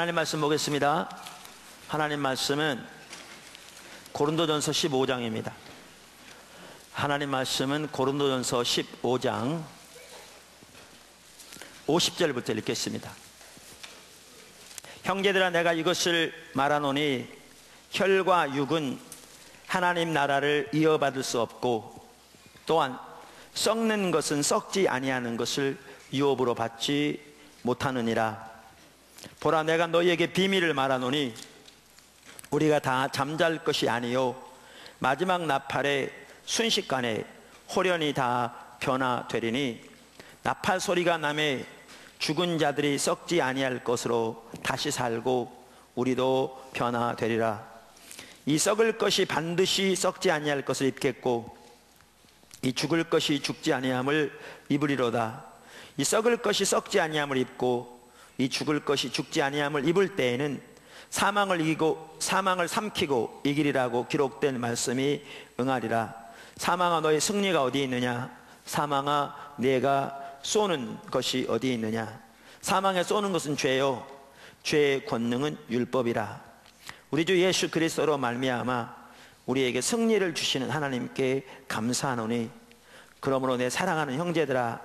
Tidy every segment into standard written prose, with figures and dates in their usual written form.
하나님 말씀 보겠습니다. 하나님 말씀은 고린도전서 15장입니다. 하나님 말씀은 고린도전서 15장 50절부터 읽겠습니다. 형제들아, 내가 이것을 말하노니 혈과 육은 하나님 나라를 이어받을 수 없고, 또한 썩는 것은 썩지 아니하는 것을 유업으로 받지 못하느니라. 보라, 내가 너희에게 비밀을 말하노니 우리가 다 잠잘 것이 아니요 마지막 나팔에 순식간에 홀연히 다 변화되리니, 나팔 소리가 나매 죽은 자들이 썩지 아니할 것으로 다시 살고 우리도 변화되리라. 이 썩을 것이 반드시 썩지 아니할 것을 입겠고, 이 죽을 것이 죽지 아니함을 입으리로다. 이 썩을 것이 썩지 아니함을 입고 이 죽을 것이 죽지 아니함을 입을 때에는 사망을 이기고 사망을 삼키고 이기리라고 기록된 말씀이 응하리라. 사망아, 너의 승리가 어디 있느냐? 사망아, 네가 쏘는 것이 어디 있느냐? 사망에 쏘는 것은 죄요, 죄의 권능은 율법이라. 우리 주 예수 그리스도로 말미암아 우리에게 승리를 주시는 하나님께 감사하노니, 그러므로 내 사랑하는 형제들아,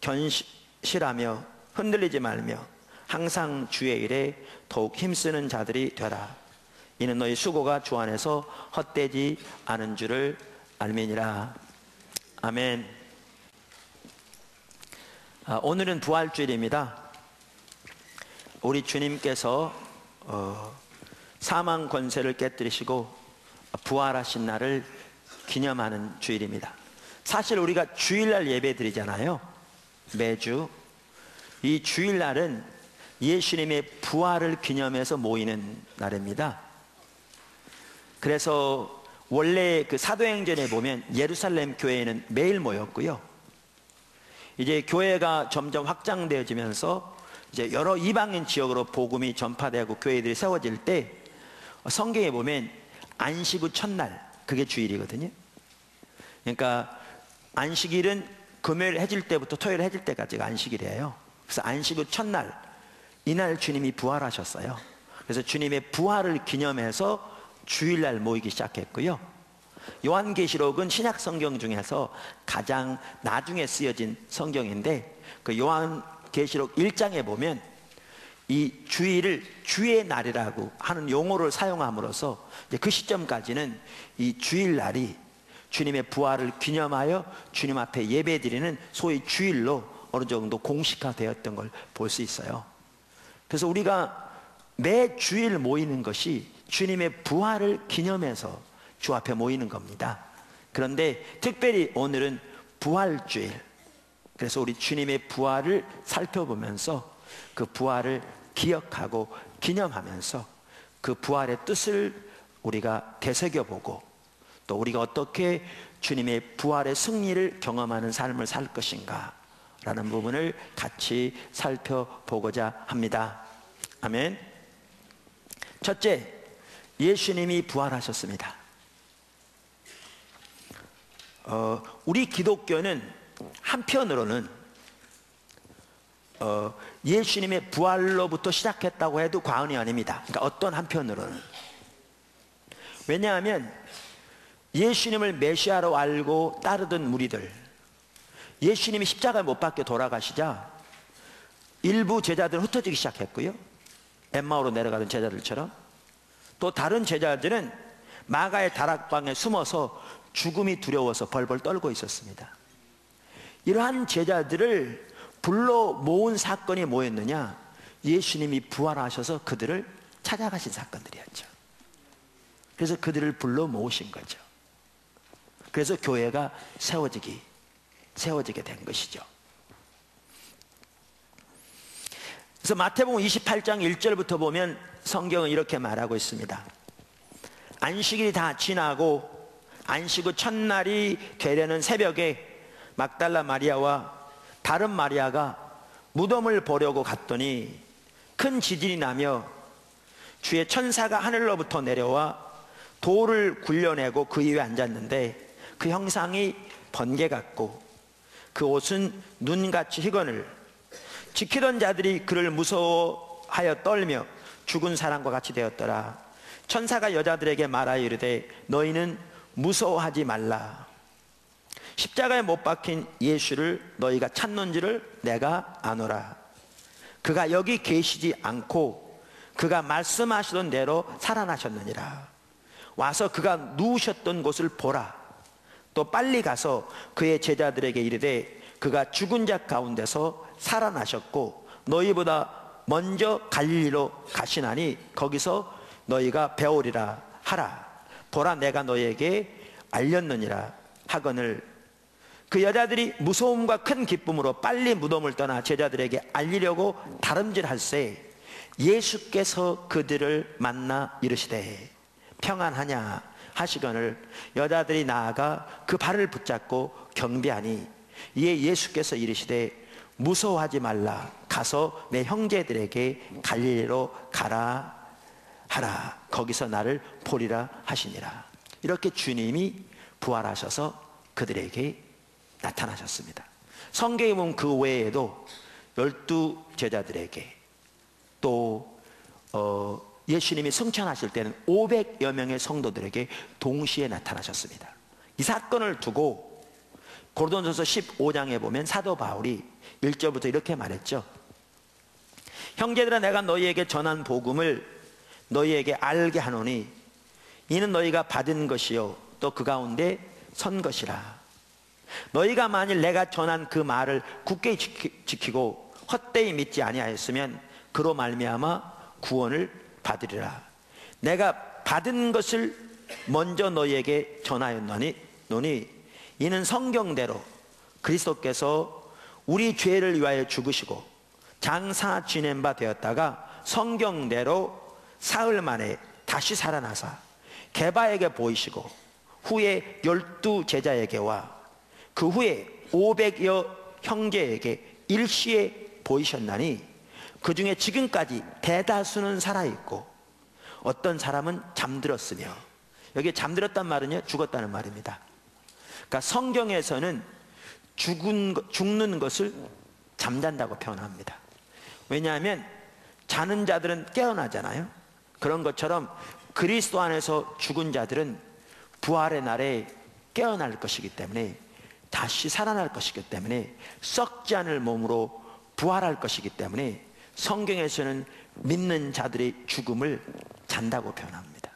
견실하며 흔들리지 말며 항상 주의 일에 더욱 힘쓰는 자들이 되라. 이는 너희 수고가 주 안에서 헛되지 않은 줄을 알미니라. 아멘. 오늘은 부활주일입니다. 우리 주님께서 사망 권세를 깨뜨리시고 부활하신 날을 기념하는 주일입니다. 사실 우리가 주일날 예배 드리잖아요. 매주. 이 주일날은 예수님의 부활을 기념해서 모이는 날입니다. 그래서 원래 그 사도행전에 보면 예루살렘 교회에는 매일 모였고요, 이제 교회가 점점 확장되어지면서 이제 여러 이방인 지역으로 복음이 전파되고 교회들이 세워질 때 성경에 보면 안식 후 첫날, 그게 주일이거든요. 그러니까 안식일은 금요일 해질 때부터 토요일 해질 때까지가 안식일이에요. 그래서 안식 후 첫날, 이날 주님이 부활하셨어요. 그래서 주님의 부활을 기념해서 주일날 모이기 시작했고요, 요한계시록은 신약 성경 중에서 가장 나중에 쓰여진 성경인데, 그 요한계시록 1장에 보면 이 주일을 주의 날이라고 하는 용어를 사용함으로써 이제 그 시점까지는 이 주일날이 주님의 부활을 기념하여 주님 앞에 예배드리는 소위 주일로 어느 정도 공식화되었던 걸 볼 수 있어요. 그래서 우리가 매 주일 모이는 것이 주님의 부활을 기념해서 주 앞에 모이는 겁니다. 그런데 특별히 오늘은 부활주일, 그래서 우리 주님의 부활을 살펴보면서 그 부활을 기억하고 기념하면서 그 부활의 뜻을 우리가 되새겨보고, 또 우리가 어떻게 주님의 부활의 승리를 경험하는 삶을 살 것인가 라는 부분을 같이 살펴보고자 합니다. 아멘. 첫째, 예수님이 부활하셨습니다. 우리 기독교는 한편으로는 예수님의 부활로부터 시작했다고 해도 과언이 아닙니다. 그러니까 어떤 한편으로는, 왜냐하면 예수님을 메시아로 알고 따르던 무리들, 예수님이 십자가에 못 박혀 돌아가시자 일부 제자들은 흩어지기 시작했고요, 엠마오로 내려가던 제자들처럼. 또 다른 제자들은 마가의 다락방에 숨어서 죽음이 두려워서 벌벌 떨고 있었습니다. 이러한 제자들을 불러 모은 사건이 뭐였느냐? 예수님이 부활하셔서 그들을 찾아가신 사건들이었죠. 그래서 그들을 불러 모으신 거죠. 그래서 교회가 세워지게 된 것이죠. 그래서 마태복음 28장 1절부터 보면 성경은 이렇게 말하고 있습니다. 안식일이 다 지나고 안식 후 첫날이 되려는 새벽에 막달라 마리아와 다른 마리아가 무덤을 보려고 갔더니 큰 지진이 나며 주의 천사가 하늘로부터 내려와 돌을 굴려내고 그 위에 앉았는데, 그 형상이 번개 같고 그 옷은 눈같이 희건을, 지키던 자들이 그를 무서워하여 떨며 죽은 사람과 같이 되었더라. 천사가 여자들에게 말하여 이르되 너희는 무서워하지 말라. 십자가에 못 박힌 예수를 너희가 찾는지를 내가 아노라. 그가 여기 계시지 않고 그가 말씀하시던 대로 살아나셨느니라. 와서 그가 누우셨던 곳을 보라. 또 빨리 가서 그의 제자들에게 이르되 그가 죽은 자 가운데서 살아나셨고 너희보다 먼저 갈릴리로 가시나니 거기서 너희가 배우리라 하라. 보라, 내가 너희에게 알렸느니라 하거늘. 그 여자들이 무서움과 큰 기쁨으로 빨리 무덤을 떠나 제자들에게 알리려고 다름질할세 예수께서 그들을 만나 이르시되 평안하냐 하시거늘 여자들이 나아가 그 발을 붙잡고 경배하니 이에 예수께서 이르시되 무서워하지 말라. 가서 내 형제들에게 갈릴리로 가라 하라. 거기서 나를 보리라 하시니라. 이렇게 주님이 부활하셔서 그들에게 나타나셨습니다. 성경에 보면 그 외에도 12 제자들에게 또 예수님이 승천하실 때는 500여 명의 성도들에게 동시에 나타나셨습니다. 이 사건을 두고 고린도전서 15장에 보면 사도 바울이 1절부터 이렇게 말했죠. 형제들아, 내가 너희에게 전한 복음을 너희에게 알게 하노니 이는 너희가 받은 것이요 또 그 가운데 선 것이라. 너희가 만일 내가 전한 그 말을 굳게 지키고 헛되이 믿지 아니하였으면 그로 말미암아 구원을 받으리라. 내가 받은 것을 먼저 너희에게 전하였노니 이는 성경대로 그리스도께서 우리 죄를 위하여 죽으시고 장사 지낸 바 되었다가 성경대로 사흘 만에 다시 살아나사 게바에게 보이시고 후에 12 제자에게와 그 후에 500여 형제에게 일시에 보이셨나니 그 중에 지금까지 대다수는 살아있고 어떤 사람은 잠들었으며, 여기 잠들었단 말은요 죽었다는 말입니다. 그러니까 성경에서는 죽는 것을 잠잔다고 표현합니다. 왜냐하면 자는 자들은 깨어나잖아요. 그런 것처럼 그리스도 안에서 죽은 자들은 부활의 날에 깨어날 것이기 때문에, 다시 살아날 것이기 때문에, 썩지 않을 몸으로 부활할 것이기 때문에 성경에서는 믿는 자들의 죽음을 잔다고 표현합니다.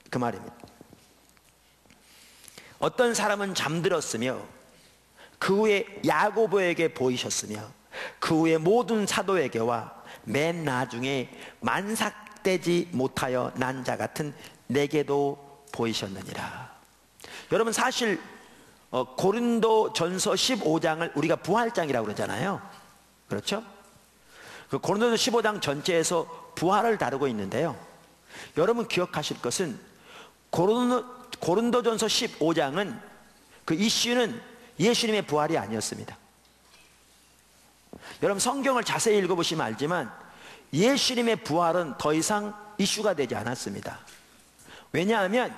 그 말입니다. 어떤 사람은 잠들었으며 그 후에 야고보에게 보이셨으며 그 후에 모든 사도에게와 맨 나중에 만삭되지 못하여 난 자 같은 내게도 보이셨느니라. 여러분, 사실 고린도전서 15장을 우리가 부활장이라고 그러잖아요. 그렇죠? 그 고린도전서 15장 전체에서 부활을 다루고 있는데요, 여러분 기억하실 것은 고린도전서 15장은 그 이슈는 예수님의 부활이 아니었습니다. 여러분 성경을 자세히 읽어보시면 알지만 예수님의 부활은 더 이상 이슈가 되지 않았습니다. 왜냐하면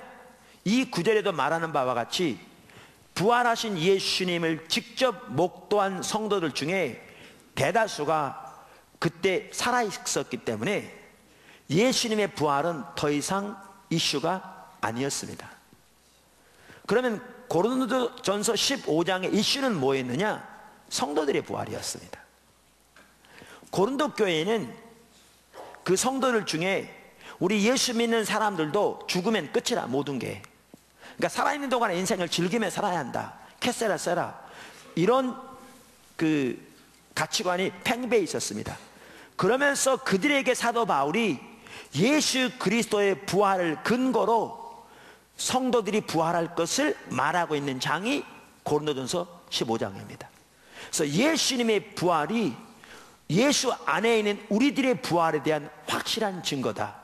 이 구절에도 말하는 바와 같이 부활하신 예수님을 직접 목도한 성도들 중에 대다수가 그때 살아있었기 때문에 예수님의 부활은 더 이상 이슈가 아니었습니다. 그러면 고린도전서 15장의 이슈는 뭐였느냐? 성도들의 부활이었습니다. 고린도 교회는 그 성도들 중에 우리 예수 믿는 사람들도 죽으면 끝이라, 모든 게. 그러니까 살아있는 동안에 인생을 즐기며 살아야 한다, 캐세라 세라, 이런 그 가치관이 팽배해 있었습니다. 그러면서 그들에게 사도 바울이 예수 그리스도의 부활을 근거로 성도들이 부활할 것을 말하고 있는 장이 고린도전서 15장입니다. 그래서 예수님의 부활이 예수 안에 있는 우리들의 부활에 대한 확실한 증거다.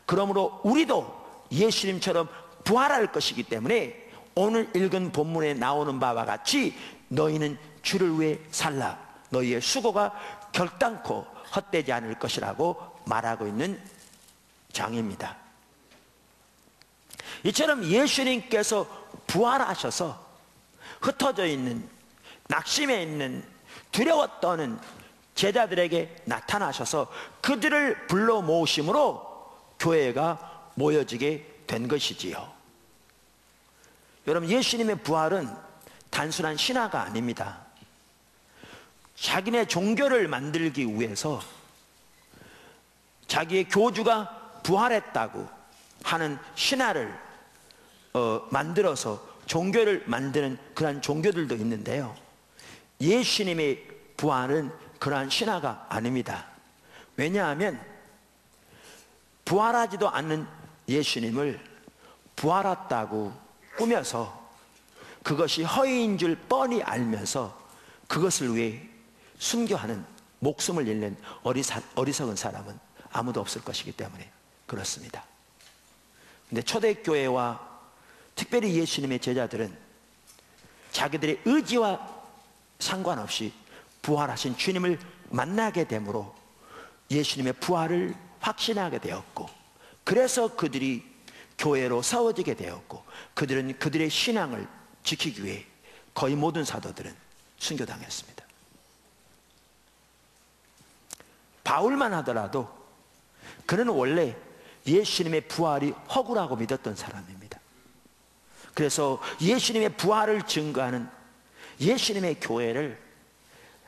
그러므로 우리도 예수님처럼 부활할 것이기 때문에 오늘 읽은 본문에 나오는 바와 같이 너희는 주를 위해 살라, 너희의 수고가 결단코 헛되지 않을 것이라고 말하고 있는 장입니다. 이처럼 예수님께서 부활하셔서 흩어져 있는, 낙심해 있는, 두려워 떠는 제자들에게 나타나셔서 그들을 불러 모으심으로 교회가 모여지게 된 것이지요. 여러분, 예수님의 부활은 단순한 신화가 아닙니다. 자기네 종교를 만들기 위해서 자기의 교주가 부활했다고 하는 신화를 만들어서 종교를 만드는 그러한 종교들도 있는데요, 예수님의 부활은 그러한 신화가 아닙니다. 왜냐하면 부활하지도 않는 예수님을 부활했다고 꾸며서 그것이 허위인 줄 뻔히 알면서 그것을 위해 순교하는, 목숨을 잃는 어리석은 사람은 아무도 없을 것이기 때문에 그렇습니다. 근데 초대교회와 특별히 예수님의 제자들은 자기들의 의지와 상관없이 부활하신 주님을 만나게 되므로 예수님의 부활을 확신하게 되었고, 그래서 그들이 교회로 세워지게 되었고, 그들은 그들의 신앙을 지키기 위해 거의 모든 사도들은 순교당했습니다. 바울만 하더라도 그는 원래 예수님의 부활이 허구라고 믿었던 사람입니다. 그래서 예수님의 부활을 증거하는 예수님의 교회를,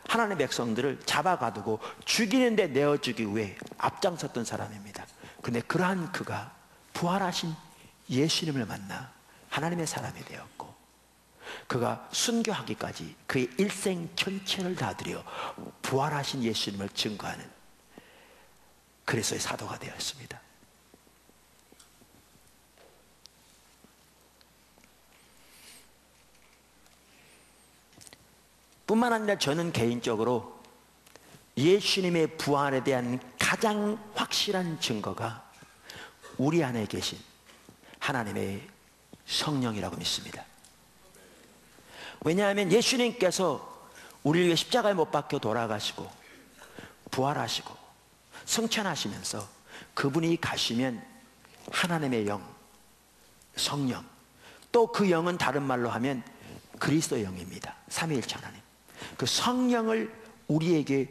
하나님의 백성들을 잡아가두고 죽이는 데 내어주기 위해 앞장섰던 사람입니다. 그런데 그러한 그가 부활하신 예수님을 만나 하나님의 사람이 되었고, 그가 순교하기까지 그의 일생 전체를 다 드려 부활하신 예수님을 증거하는 그리스도의 사도가 되었습니다. 뿐만 아니라 저는 개인적으로 예수님의 부활에 대한 가장 확실한 증거가 우리 안에 계신 하나님의 성령이라고 믿습니다. 왜냐하면 예수님께서 우리를 위해 십자가에 못 박혀 돌아가시고 부활하시고 승천하시면서 그분이 가시면 하나님의 영, 성령, 또 그 영은 다른 말로 하면 그리스도의 영입니다. 삼위일체 하나님, 그 성령을 우리에게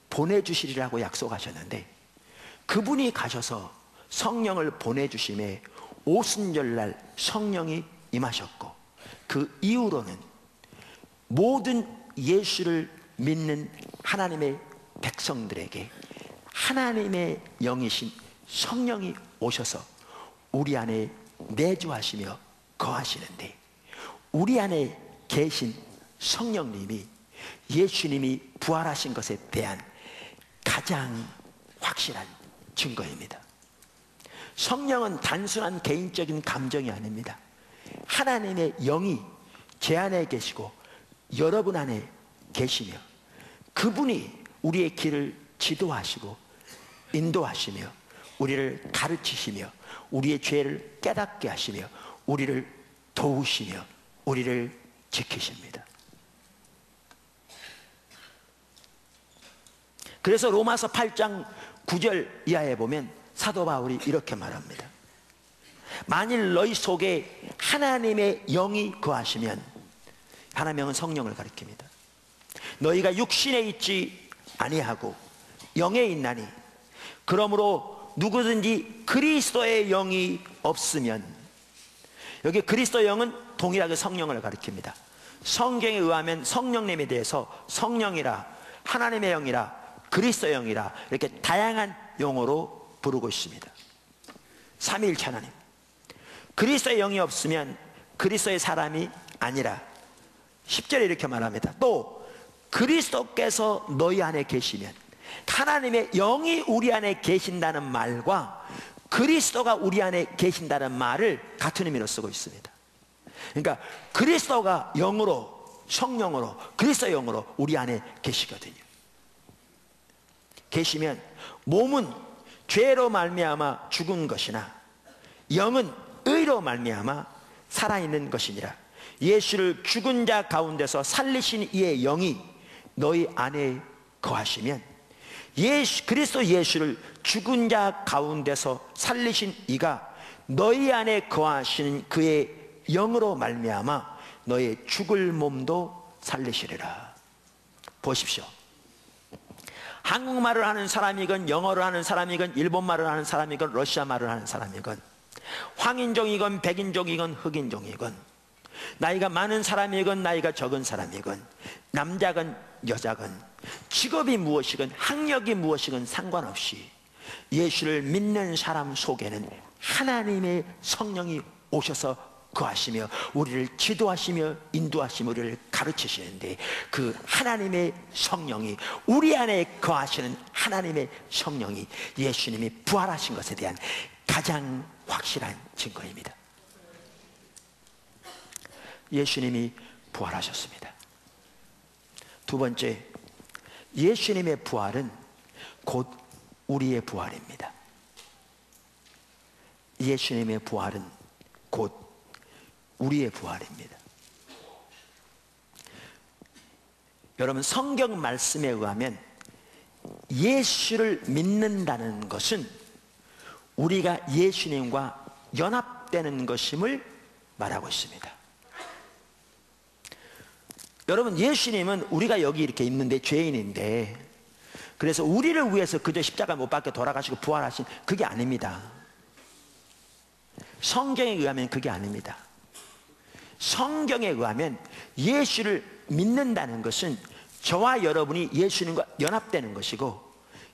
보내주시리라고 약속하셨는데, 그분이 가셔서 성령을 보내주심에 오순절날 성령이 임하셨고, 그 이후로는 모든 예수를 믿는 하나님의 백성들에게 하나님의 영이신 성령이 오셔서 우리 안에 내주하시며 거하시는데, 우리 안에 계신 성령님이 예수님이 부활하신 것에 대한 가장 확실한 증거입니다. 성령은 단순한 개인적인 감정이 아닙니다. 하나님의 영이 제 안에 계시고 여러분 안에 계시며, 그분이 우리의 길을 지도하시고 인도하시며 우리를 가르치시며 우리의 죄를 깨닫게 하시며 우리를 도우시며 우리를 지키십니다. 그래서 로마서 8장 9절 이하에 보면 사도 바울이 이렇게 말합니다. 만일 너희 속에 하나님의 영이 거하시면, 하나님의 영은 성령을 가리킵니다. 너희가 육신에 있지 아니하고 영에 있나니, 그러므로 누구든지 그리스도의 영이 없으면, 여기 그리스도의 영은 동일하게 성령을 가리킵니다. 성경에 의하면 성령님에 대해서 성령이라, 하나님의 영이라, 그리스도의 영이라 이렇게 다양한 용어로 부르고 있습니다. 삼위일체 하나님, 그리스도의 영이 없으면 그리스도의 사람이 아니라, 10절에 이렇게 말합니다. 또 그리스도께서 너희 안에 계시면, 하나님의 영이 우리 안에 계신다는 말과 그리스도가 우리 안에 계신다는 말을 같은 의미로 쓰고 있습니다. 그러니까 그리스도가 영으로, 성령으로, 그리스도의 영으로 우리 안에 계시거든요. 계시면 몸은 죄로 말미암아 죽은 것이나 영은 의로 말미암아 살아있는 것이니라. 예수를 죽은 자 가운데서 살리신 이의 영이 너희 안에 거하시면, 그리스도 예수를 죽은 자 가운데서 살리신 이가 너희 안에 거하시는 그의 영으로 말미암아 너의 죽을 몸도 살리시리라. 보십시오. 한국말을 하는 사람이건 영어를 하는 사람이건 일본말을 하는 사람이건 러시아말을 하는 사람이건 황인종이건 백인종이건 흑인종이건 나이가 많은 사람이건 나이가 적은 사람이건 남자건 여자건 직업이 무엇이건 학력이 무엇이건 상관없이 예수를 믿는 사람 속에는 하나님의 성령이 오셔서 거하시며 우리를 지도하시며 인도하시며 우리를 가르치시는데, 그 하나님의 성령이, 우리 안에 거하시는 하나님의 성령이 예수님이 부활하신 것에 대한 가장 확실한 증거입니다. 예수님이 부활하셨습니다. 두 번째, 예수님의 부활은 곧 우리의 부활입니다. 예수님의 부활은 곧 우리의 부활입니다. 여러분, 성경 말씀에 의하면 예수를 믿는다는 것은 우리가 예수님과 연합되는 것임을 말하고 있습니다. 여러분, 예수님은 우리가 여기 이렇게 있는데 죄인인데, 그래서 우리를 위해서 그저 십자가 못 박혀 돌아가시고 부활하신, 그게 아닙니다. 성경에 의하면 그게 아닙니다. 성경에 의하면 예수를 믿는다는 것은 저와 여러분이 예수님과 연합되는 것이고,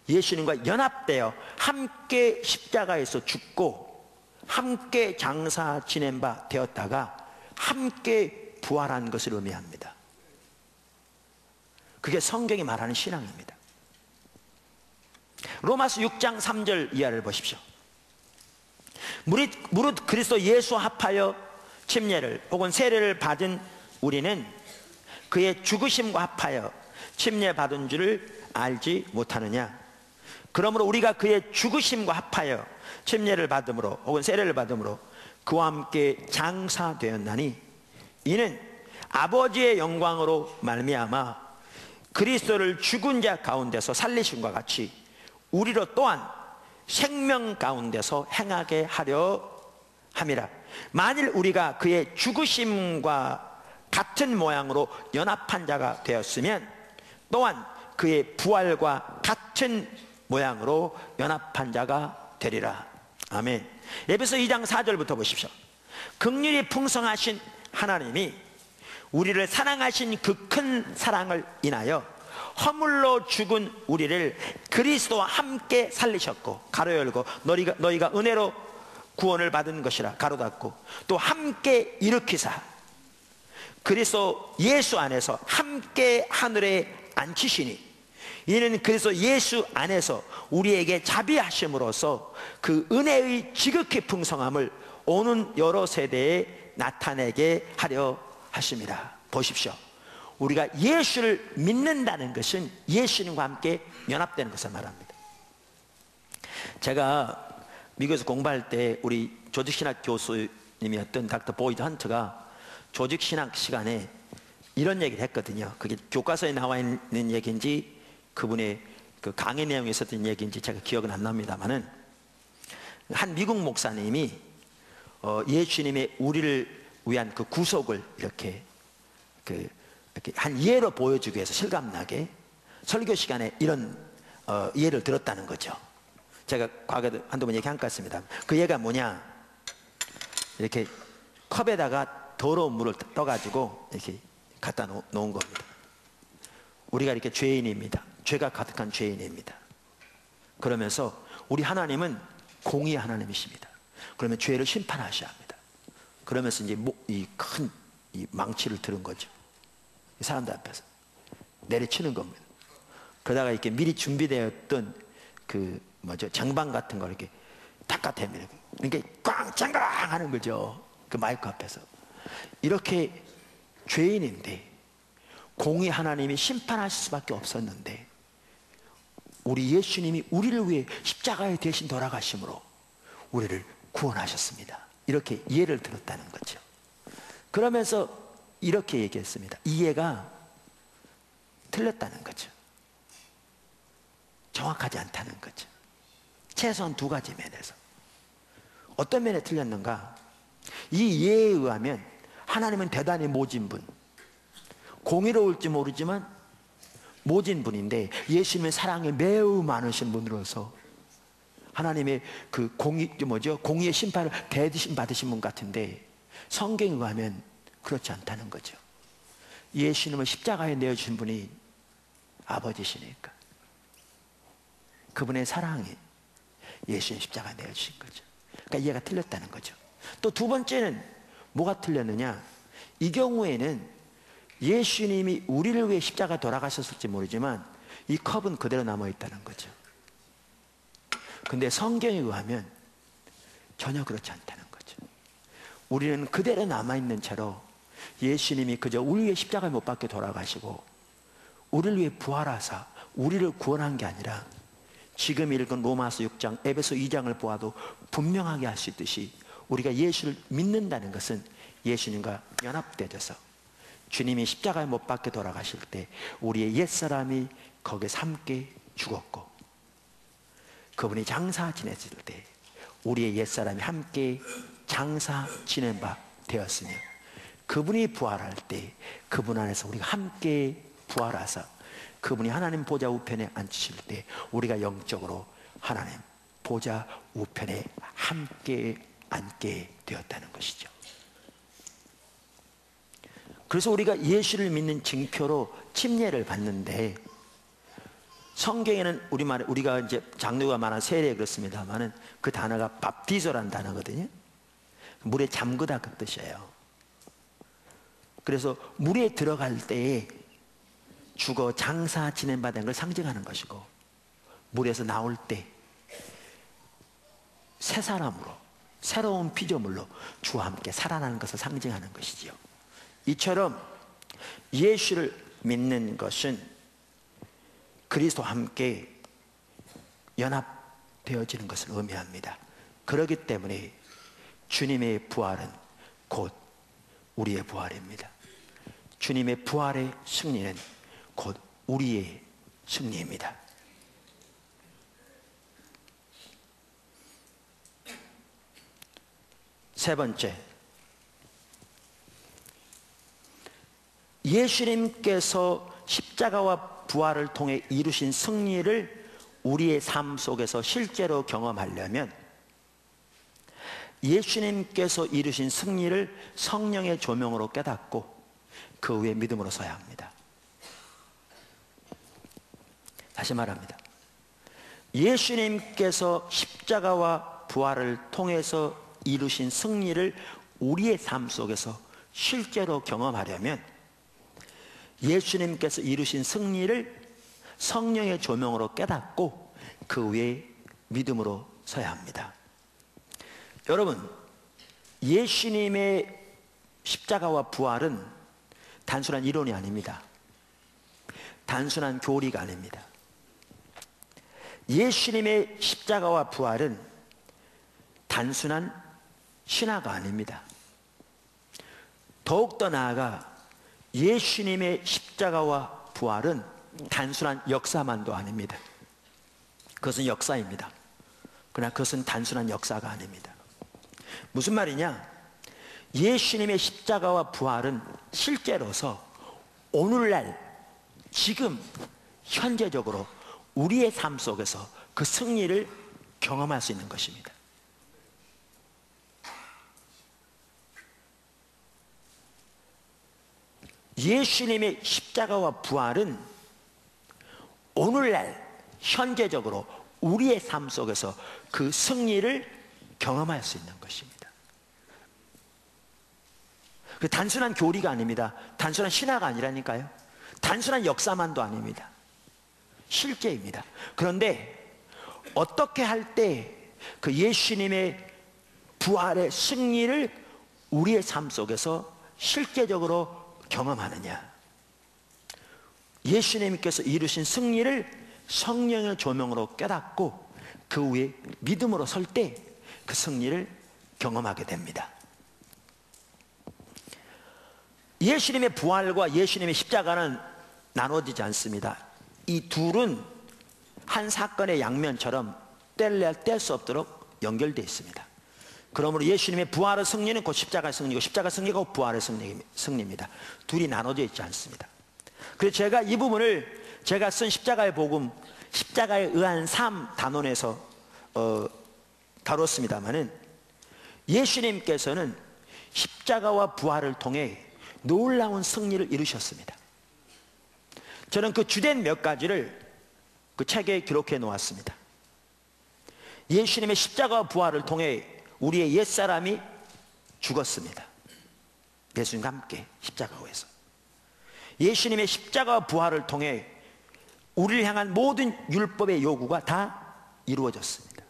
예수님과 연합되어 함께 십자가에서 죽고 함께 장사 지낸 바 되었다가 함께 부활한 것을 의미합니다. 그게 성경이 말하는 신앙입니다. 로마서 6장 3절 이하를 보십시오. 무릇 그리스도 예수와 합하여 침례를 혹은 세례를 받은 우리는 그의 죽으심과 합하여 침례 받은 줄을 알지 못하느냐. 그러므로 우리가 그의 죽으심과 합하여 침례를 받음으로 혹은 세례를 받음으로 그와 함께 장사되었나니, 이는 아버지의 영광으로 말미암아 그리스도를 죽은 자 가운데서 살리심과 같이 우리로 또한 생명 가운데서 행하게 하려 함이라. 만일 우리가 그의 죽으심과 같은 모양으로 연합한 자가 되었으면 또한 그의 부활과 같은 모양으로 연합한 자가 되리라. 아멘. 에베소 2장 4절부터 보십시오. 긍휼이 풍성하신 하나님이 우리를 사랑하신 그 큰 사랑을 인하여 허물로 죽은 우리를 그리스도와 함께 살리셨고, 가로 열고 너희가 은혜로 구원을 받은 것이라 가로 닫고, 또 함께 일으키사 그리스도 예수 안에서 함께 하늘에 앉히시니, 이는 그리스도 예수 안에서 우리에게 자비하심으로써 그 은혜의 지극히 풍성함을 오는 여러 세대에 나타내게 하려 하십니다. 보십시오. 우리가 예수를 믿는다는 것은 예수님과 함께 연합되는 것을 말합니다. 제가 미국에서 공부할 때 우리 조직신학 교수님이었던 닥터 보이드 헌트가 조직신학 시간에 이런 얘기를 했거든요. 그게 교과서에 나와 있는 얘기인지 그분의 그 강의 내용에 있었던 얘기인지 제가 기억은 안 납니다만은, 한 미국 목사님이 예수님의 우리를 위한 그 구속을 이렇게 한 예로 보여주기 위해서 실감나게 설교 시간에 이런 예를 들었다는 거죠. 제가 과거에도 한두 번 얘기한 것 같습니다. 그 예가 뭐냐, 이렇게 컵에다가 더러운 물을 떠가지고 이렇게 갖다 놓은 겁니다. 우리가 이렇게 죄인입니다. 죄가 가득한 죄인입니다. 그러면서 우리 하나님은 공의의 하나님이십니다. 그러면 죄를 심판하셔야 합니다. 그러면서 이제 이 큰 망치를 들은 거죠. 이 사람들 앞에서 내리치는 겁니다. 그러다가 이렇게 미리 준비되었던 그 장방 같은 걸 이렇게 닦아댑니다. 이렇게 꽝짱강 하는 거죠. 그 마이크 앞에서. 이렇게 죄인인데 공의 하나님이 심판하실 수밖에 없었는데, 우리 예수님이 우리를 위해 십자가에 대신 돌아가심으로 우리를 구원하셨습니다. 이렇게 이해를 들었다는 거죠. 그러면서 이렇게 얘기했습니다. 이해가 틀렸다는 거죠. 정확하지 않다는 거죠. 최소한 두 가지 면에서. 어떤 면에 틀렸는가? 이 이해에 의하면 하나님은 대단히 모진 분, 공의로울지 모르지만 모진 분인데 예수님의 사랑이 매우 많으신 분으로서 하나님의 그 공의의 심판을 대드심 받으신 분 같은데, 성경에 가면 그렇지 않다는 거죠. 예수님을 십자가에 내어주신 분이 아버지시니까 그분의 사랑이 예수님 십자가에 내어주신 거죠. 그러니까 이해가 틀렸다는 거죠. 또 두 번째는 뭐가 틀렸느냐, 이 경우에는 예수님이 우리를 위해 십자가 돌아가셨을지 모르지만 이 컵은 그대로 남아있다는 거죠. 근데 성경에 의하면 전혀 그렇지 않다는 거죠. 우리는 그대로 남아있는 채로 예수님이 그저 우리 위해 십자가에 못 박혀 돌아가시고 우리를 위해 부활하사 우리를 구원한 게 아니라, 지금 읽은 로마서 6장, 에베소 2장을 보아도 분명하게 할 수 있듯이 우리가 예수를 믿는다는 것은 예수님과 연합되어서 주님이 십자가에 못 박혀 돌아가실 때 우리의 옛사람이 거기서 함께 죽었고, 그분이 장사 지냈을 때 우리의 옛사람이 함께 장사 지낸 바 되었으며, 그분이 부활할 때 그분 안에서 우리가 함께 부활하사 그분이 하나님 보좌 우편에 앉으실 때 우리가 영적으로 하나님 보좌 우편에 함께 앉게 되었다는 것이죠. 그래서 우리가 예수를 믿는 징표로 침례를 받는데, 성경에는 우리가 이제 장르가 많아 세례 그렇습니다만은 그 단어가 밥티조라는 단어거든요. 물에 잠그다 그 뜻이에요. 그래서 물에 들어갈 때에 죽어 장사 지낸 바 된 걸 상징하는 것이고, 물에서 나올 때 새 사람으로 새로운 피조물로 주와 함께 살아나는 것을 상징하는 것이지요. 이처럼 예수를 믿는 것은 그리스도와 함께 연합되어지는 것을 의미합니다. 그렇기 때문에 주님의 부활은 곧 우리의 부활입니다. 주님의 부활의 승리는 곧 우리의 승리입니다. 세 번째, 예수님께서 십자가와 부활을 통해 이루신 승리를 우리의 삶 속에서 실제로 경험하려면 예수님께서 이루신 승리를 성령의 조명으로 깨닫고 그 위에 믿음으로 서야 합니다. 다시 말합니다. 예수님께서 십자가와 부활을 통해서 이루신 승리를 우리의 삶 속에서 실제로 경험하려면 예수님께서 이루신 승리를 성령의 조명으로 깨닫고 그 위에 믿음으로 서야 합니다. 여러분, 예수님의 십자가와 부활은 단순한 이론이 아닙니다. 단순한 교리가 아닙니다. 예수님의 십자가와 부활은 단순한 신화가 아닙니다. 더욱더 나아가 예수님의 십자가와 부활은 단순한 역사만도 아닙니다. 그것은 역사입니다. 그러나 그것은 단순한 역사가 아닙니다. 무슨 말이냐? 예수님의 십자가와 부활은 실제로서 오늘날 지금 현재적으로 우리의 삶 속에서 그 승리를 경험할 수 있는 것입니다. 예수님의 십자가와 부활은 오늘날 현재적으로 우리의 삶 속에서 그 승리를 경험할 수 있는 것입니다. 그 단순한 교리가 아닙니다. 단순한 신화가 아니라니까요. 단순한 역사만도 아닙니다. 실제입니다. 그런데 어떻게 할 때 그 예수님의 부활의 승리를 우리의 삶 속에서 실제적으로 경험하느냐? 예수님께서 이루신 승리를 성령의 조명으로 깨닫고 그 위에 믿음으로 설 때 그 승리를 경험하게 됩니다. 예수님의 부활과 예수님의 십자가는 나눠지지 않습니다. 이 둘은 한 사건의 양면처럼 뗄래야 뗄 수 없도록 연결되어 있습니다. 그러므로 예수님의 부활의 승리는 곧 십자가의 승리고 십자가 승리가 곧 부활의 승리입니다. 둘이 나눠져 있지 않습니다. 그래서 제가 이 부분을 제가 쓴 십자가의 복음, 십자가에 의한 삶 단원에서 다뤘습니다마는, 예수님께서는 십자가와 부활을 통해 놀라운 승리를 이루셨습니다. 저는 그 주된 몇 가지를 그 책에 기록해 놓았습니다. 예수님의 십자가와 부활을 통해 우리의 옛사람이 죽었습니다. 예수님과 함께 십자가에서. 예수님의 십자가와 부활을 통해 우리를 향한 모든 율법의 요구가 다 이루어졌습니다.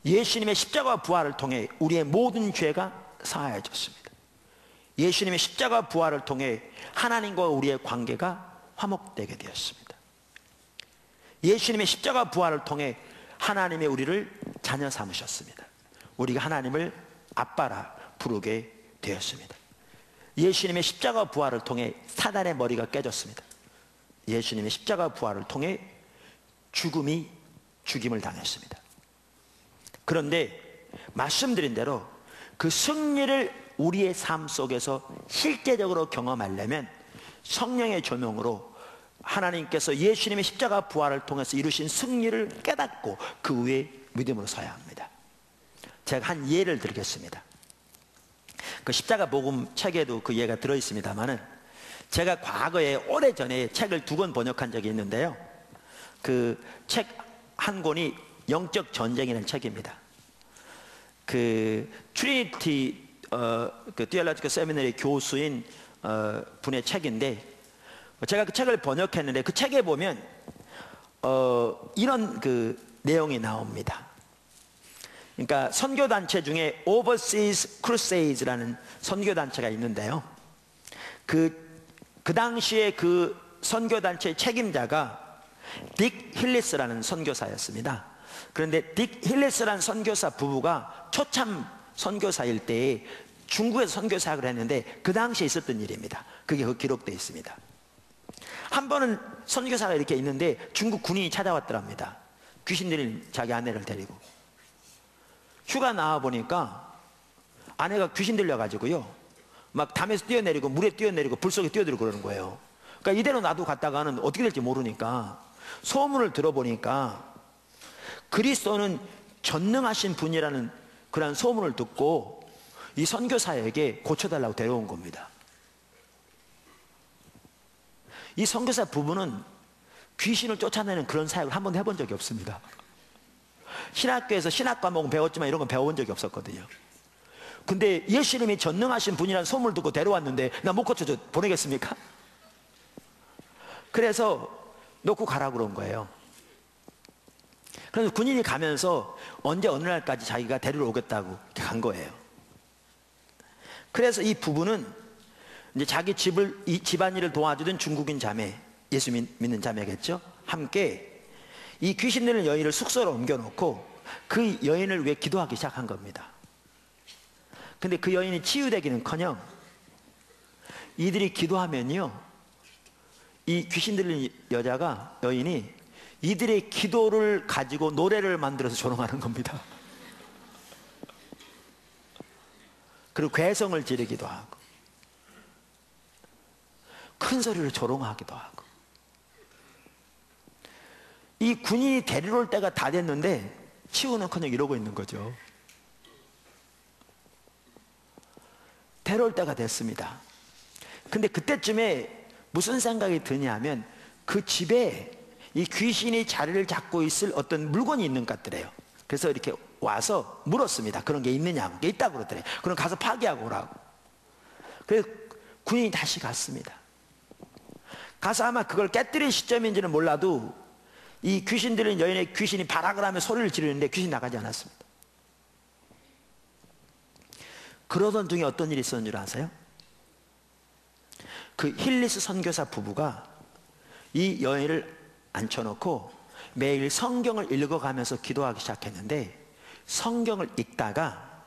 예수님의 십자가와 부활을 통해 우리의 모든 죄가 사하여졌습니다. 예수님의 십자가와 부활을 통해 하나님과 우리의 관계가 화목되게 되었습니다. 예수님의 십자가와 부활을 통해 하나님의 우리를 자녀 삼으셨습니다. 우리가 하나님을 아빠라 부르게 되었습니다. 예수님의 십자가와 부활을 통해 사단의 머리가 깨졌습니다. 예수님의 십자가와 부활을 통해 죽음이 죽임을 당했습니다. 그런데 말씀드린 대로 그 승리를 우리의 삶 속에서 실제적으로 경험하려면 성령의 조명으로 하나님께서 예수님의 십자가 부활을 통해서 이루신 승리를 깨닫고 그 위에 믿음으로 서야 합니다. 제가 한 예를 드리겠습니다. 그 십자가 복음 책에도 그 예가 들어있습니다만은, 제가 과거에 오래전에 책을 2권 번역한 적이 있는데요, 그 책 한 권이 영적 전쟁이라는 책입니다. 그 트리니티 그 디얼로지컬 세미너리 교수인 분의 책인데, 제가 그 책을 번역했는데 그 책에 보면 이런 그 내용이 나옵니다. 그러니까 선교단체 중에 Overseas Crusades라는 선교단체가 있는데요, 그 당시에 그 선교단체의 책임자가 딕 힐리스라는 선교사였습니다. 그런데 딕 힐리스라는 선교사 부부가 초참 선교사일 때에 중국에서 선교사학을 했는데 그 당시에 있었던 일입니다. 그게 그 기록되어 있습니다. 한 번은 선교사가 이렇게 있는데 중국 군인이 찾아왔더랍니다. 귀신 들린 자기 아내를 데리고. 휴가 나와 보니까 아내가 귀신 들려가지고요, 막 담에서 뛰어내리고 물에 뛰어내리고 불 속에 뛰어들고 그러는 거예요. 그러니까 이대로 놔두고 갔다가는 어떻게 될지 모르니까 소문을 들어보니까 그리스도는 전능하신 분이라는 그런 소문을 듣고 이 선교사에게 고쳐달라고 데려온 겁니다. 이 선교사 부부는 귀신을 쫓아내는 그런 사역을 한 번도 해본 적이 없습니다. 신학교에서 신학 과목은 배웠지만 이런 건 배워본 적이 없었거든요. 근데 예수님이 전능하신 분이라는 소문을 듣고 데려왔는데 나 못 고쳐줘 보내겠습니까? 그래서 놓고 가라고 그런 거예요. 그래서 군인이 가면서 언제 어느 날까지 자기가 데리러 오겠다고 이렇게 간 거예요. 그래서 이 부부는 이제 자기 이 집안일을 도와주던 중국인 자매, 예수 믿는 자매겠죠, 함께 이 귀신 들린 여인을 숙소로 옮겨놓고 그 여인을 위해 기도하기 시작한 겁니다. 근데 그 여인이 치유되기는커녕 이들이 기도하면요, 이 귀신 들린 여인이 이들의 기도를 가지고 노래를 만들어서 조롱하는 겁니다. 그리고 괴성을 지르기도 하고 큰 소리로 조롱하기도 하고. 이 군인이 데리러 올 때가 다 됐는데 치우는커녕 이러고 있는 거죠. 데려올 때가 됐습니다. 근데 그때쯤에 무슨 생각이 드냐면 그 집에 이 귀신이 자리를 잡고 있을 어떤 물건이 있는 것 같더래요. 그래서 이렇게 와서 물었습니다. 그런 게 있느냐고. 그게 있다고 그러더래요. 그럼 가서 파괴하고 오라고. 그래서 군인이 다시 갔습니다. 가서 아마 그걸 깨뜨릴 시점인지는 몰라도 이 귀신 들린 여인의 귀신이 발악을 하며 소리를 지르는데 귀신이 나가지 않았습니다. 그러던 중에 어떤 일이 있었는 줄 아세요? 그 힐리스 선교사 부부가 이 여인을 앉혀놓고 매일 성경을 읽어가면서 기도하기 시작했는데, 성경을 읽다가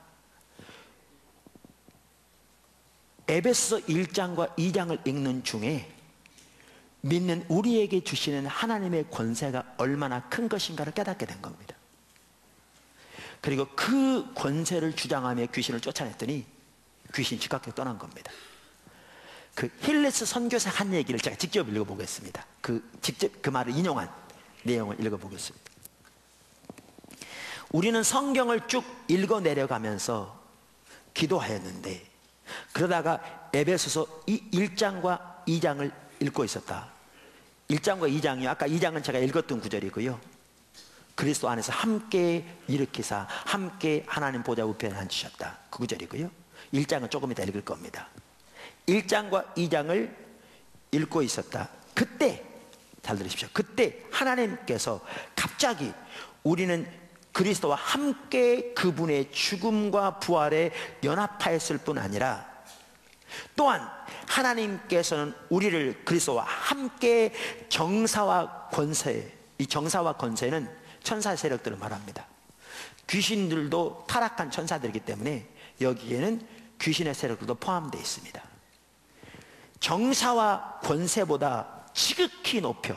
에베소서 1장과 2장을 읽는 중에 믿는 우리에게 주시는 하나님의 권세가 얼마나 큰 것인가를 깨닫게 된 겁니다. 그리고 그 권세를 주장하며 귀신을 쫓아냈더니 귀신이 즉각적으로 떠난 겁니다. 그 힐리스 선교사 한 얘기를 제가 직접 읽어보겠습니다. 직접 그 말을 인용한 내용을 읽어보겠습니다. 우리는 성경을 쭉 읽어 내려가면서 기도하였는데, 그러다가 에베소서 1장과 2장을 읽고 있었다. 1장과 2장이요, 아까 2장은 제가 읽었던 구절이고요. 그리스도 안에서 함께 일으키사 함께 하나님 보좌 우편에 앉으셨다, 그 구절이고요. 1장은 조금 이따 읽을 겁니다. 1장과 2장을 읽고 있었다. 그때, 잘 들으십시오, 그때 하나님께서 갑자기 우리는 그리스도와 함께 그분의 죽음과 부활에 연합하였을 뿐 아니라, 또한 하나님께서는 우리를 그리스도와 함께 정사와 권세, 이 정사와 권세는 천사 세력들을 말합니다. 귀신들도 타락한 천사들이기 때문에 여기에는 귀신의 세력들도 포함되어 있습니다. 정사와 권세보다 지극히 높여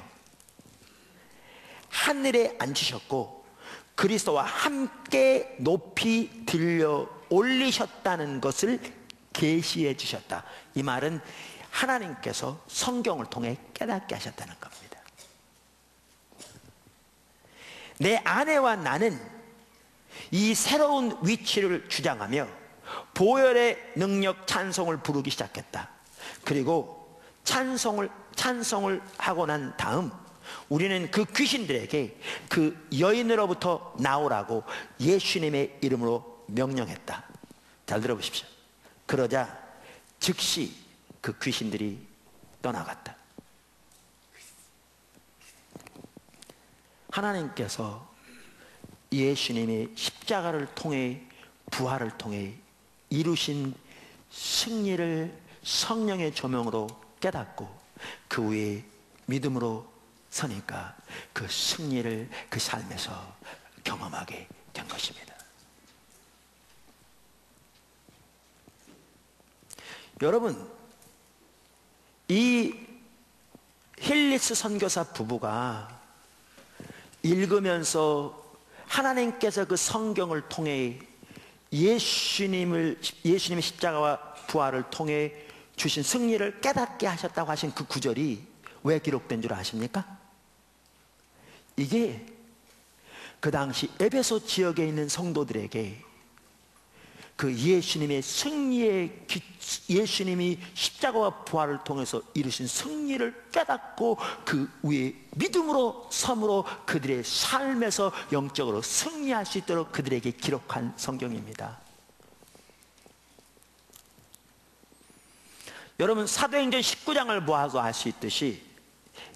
하늘에 앉으셨고 그리스도와 함께 높이 들려 올리셨다는 것을 계시해 주셨다. 이 말은 하나님께서 성경을 통해 깨닫게 하셨다는 겁니다. 내 아내와 나는 이 새로운 위치를 주장하며 보혈의 능력 찬송을 부르기 시작했다. 그리고 찬송을 하고 난 다음 우리는 그 귀신들에게 그 여인으로부터 나오라고 예수님의 이름으로 명령했다. 잘 들어보십시오. 그러자 즉시 그 귀신들이 떠나갔다. 하나님께서 예수님의 십자가를 통해 부활을 통해 이루신 승리를 성령의 조명으로 깨닫고 그 후에 믿음으로 서니까 그 승리를 그 삶에서 경험하게 된 것입니다. 여러분, 이 힐리스 선교사 부부가 읽으면서 하나님께서 그 성경을 통해 예수님의 십자가와 부활을 통해 주신 승리를 깨닫게 하셨다고 하신 그 구절이 왜 기록된 줄 아십니까? 이게 그 당시 에베소 지역에 있는 성도들에게 그 예수님의 승리의 예수님이 십자가와 부활을 통해서 이루신 승리를 깨닫고 그 위에 믿음으로 섬으로 그들의 삶에서 영적으로 승리할 수 있도록 그들에게 기록한 성경입니다. 여러분, 사도행전 19장을 보아도 알 수 있듯이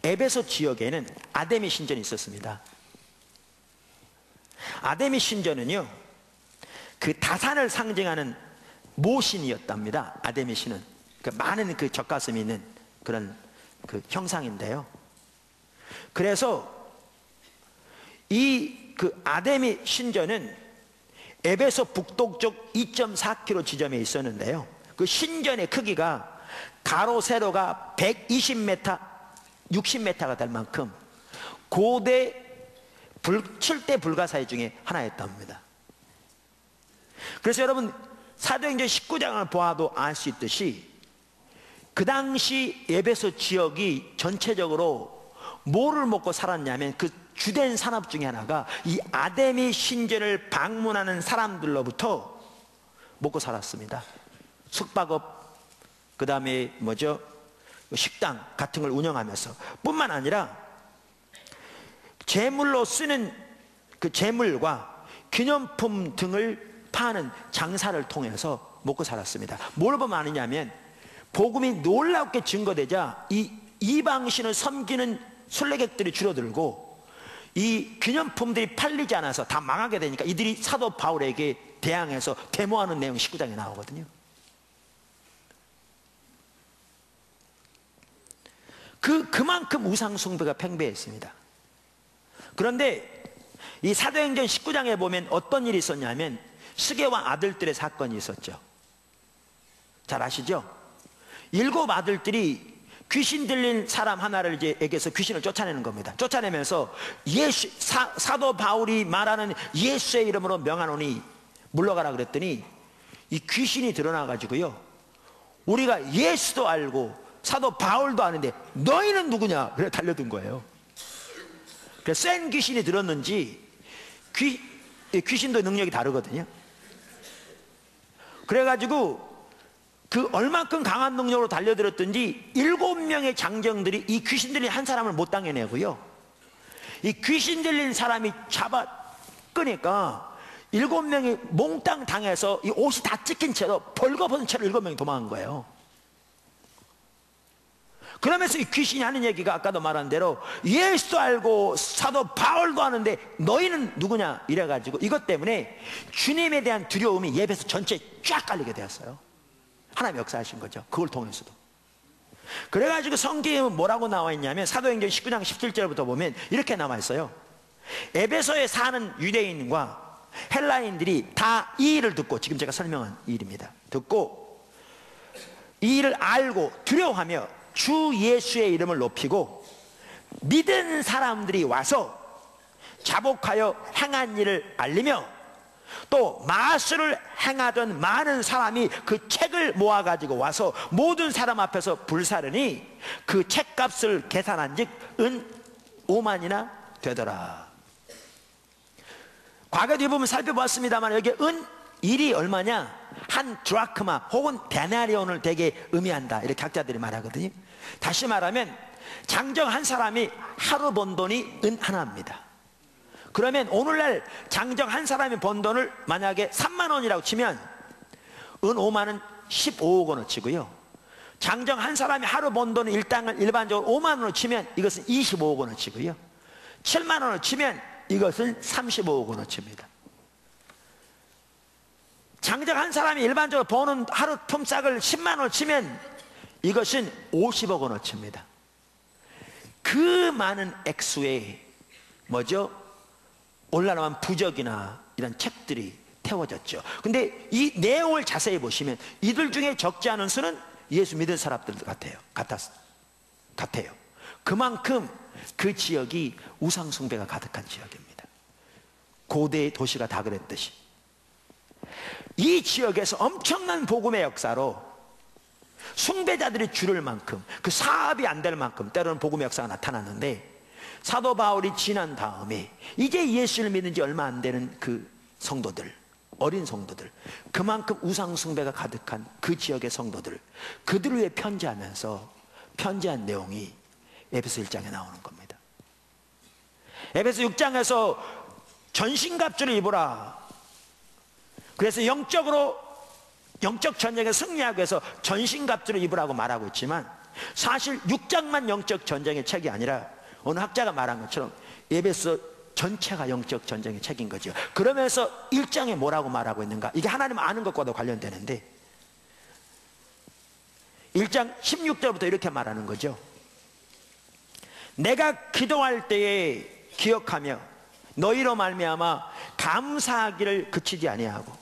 에베소 지역에는 아데미 신전이 있었습니다. 아데미 신전은요, 그 다산을 상징하는 모신이었답니다. 아데미 신은 많은 그 젖가슴이 있는 그런 그 형상인데요. 그래서 이 그 아데미 신전은 에베소 북동쪽 2.4km 지점에 있었는데요. 그 신전의 크기가 가로 세로가 120m, 60m가 될 만큼 고대 7대 불가사의 중에 하나였답니다. 그래서 여러분, 사도행전 19장을 보아도 알 수 있듯이 그 당시 에베소 지역이 전체적으로 뭐를 먹고 살았냐면 그 주된 산업 중에 하나가 이 아데미 신전을 방문하는 사람들로부터 먹고 살았습니다. 숙박업, 그 다음에 식당 같은 걸 운영하면서 뿐만 아니라 제물로 쓰는 그 제물과 기념품 등을 파는 장사를 통해서 먹고 살았습니다. 뭘 보면 아느냐면 복음이 놀랍게 증거되자 이 이방신을 섬기는 순례객들이 줄어들고 이 기념품들이 팔리지 않아서 다 망하게 되니까 이들이 사도 바울에게 대항해서 데모하는 내용이 19장에 나오거든요. 그만큼 우상 숭배가 팽배했습니다. 그런데 이 사도행전 19장에 보면 어떤 일이 있었냐면 스게와 아들들의 사건이 있었죠. 잘 아시죠? 7 아들들이 귀신 들린 사람 하나를 에게서 귀신을 쫓아내는 겁니다. 쫓아내면서 사도 바울이 말하는 예수의 이름으로 명하노니 물러가라 그랬더니 이 귀신이 드러나 가지고요, 우리가 예수도 알고 사도 바울도 아는데 너희는 누구냐? 그래 달려든 거예요. 그래서 센 귀신이 들었는지 귀신도 능력이 다르거든요. 그래가지고 그 얼만큼 강한 능력으로 달려들었든지 7명의 장정들이 이 귀신 들린 한 사람을 못 당해내고요, 이 귀신 들린 사람이 잡아 끄니까 7명이 몽땅 당해서 이 옷이 다 찢긴 채로 벌거벗은 채로 7명이 도망간 거예요. 그러면서 이 귀신이 하는 얘기가 아까도 말한 대로 예수도 알고 사도 바울도 아는데 너희는 누구냐 이래가지고 이것 때문에 주님에 대한 두려움이 예배소 전체에 쫙 깔리게 되었어요. 하나님 역사하신 거죠. 그걸 통해서도. 그래가지고 성경에 뭐라고 나와 있냐면 사도행전 19장 17절부터 보면 이렇게 나와 있어요. 에베소에 사는 유대인과 헬라인들이 다 이 일을 듣고, 지금 제가 설명한 이 일입니다. 듣고 이 일을 알고 두려워하며 주 예수의 이름을 높이고 믿은 사람들이 와서 자복하여 행한 일을 알리며 또 마술을 행하던 많은 사람이 그 책을 모아가지고 와서 모든 사람 앞에서 불사르니 그 책값을 계산한 즉 은 5만이나 되더라. 과거 뒤부분 살펴보았습니다만 여기 은 1이 얼마냐? 한 드라크마 혹은 데나리온을 되게 의미한다, 이렇게 학자들이 말하거든요. 다시 말하면 장정 한 사람이 하루 번 돈이 은 하나입니다. 그러면 오늘날 장정 한 사람이 번 돈을 만약에 3만 원이라고 치면 은 5만은 15억 원어치고요, 장정 한 사람이 하루 번 돈을 일반적으로 5만 원으로 치면 이것은 25억 원어치고요, 7만 원을 치면 이것은 35억 원어치입니다. 장정 한 사람이 일반적으로 버는 하루 품삯을 10만 원을 치면 이것은 50억 원어치입니다. 그 많은 액수에 뭐죠? 올라나온 부적이나 이런 책들이 태워졌죠. 근데 이 내용을 자세히 보시면 이들 중에 적지 않은 수는 예수 믿은 사람들 같아요. 그만큼 그 지역이 우상숭배가 가득한 지역입니다. 고대의 도시가 다 그랬듯이 이 지역에서 엄청난 복음의 역사로 숭배자들이 줄을 만큼, 그 사업이 안 될 만큼 때로는 복음의 역사가 나타났는데, 사도 바울이 지난 다음에 이제 예수를 믿은 지 얼마 안 되는 그 성도들, 어린 성도들, 그만큼 우상 숭배가 가득한 그 지역의 성도들, 그들을 위해 편지하면서 편지한 내용이 에베소 1장에 나오는 겁니다. 에베소 6장에서 전신갑주를 입으라. 그래서 영적 전쟁에 승리하기 위해서 전신갑주를 입으라고 말하고 있지만, 사실 6장만 영적 전쟁의 책이 아니라 어느 학자가 말한 것처럼 에베소 전체가 영적 전쟁의 책인 거죠. 그러면서 1장에 뭐라고 말하고 있는가? 이게 하나님 아는 것과도 관련되는데 1장 16절부터 이렇게 말하는 거죠. 내가 기도할 때에 기억하며 너희로 말미암아 감사하기를 그치지 아니하고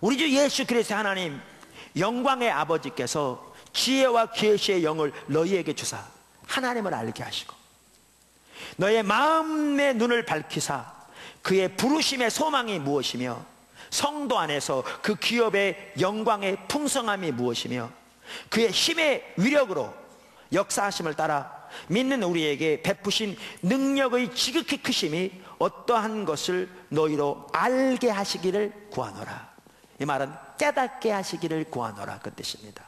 우리 주 예수 그리스도 하나님 영광의 아버지께서 지혜와 계시의 영을 너희에게 주사 하나님을 알게 하시고 너의 마음의 눈을 밝히사 그의 부르심의 소망이 무엇이며 성도 안에서 그 기업의 영광의 풍성함이 무엇이며 그의 힘의 위력으로 역사하심을 따라 믿는 우리에게 베푸신 능력의 지극히 크심이 어떠한 것을 너희로 알게 하시기를 구하노라. 이 말은 깨닫게 하시기를 구하노라 그 뜻입니다.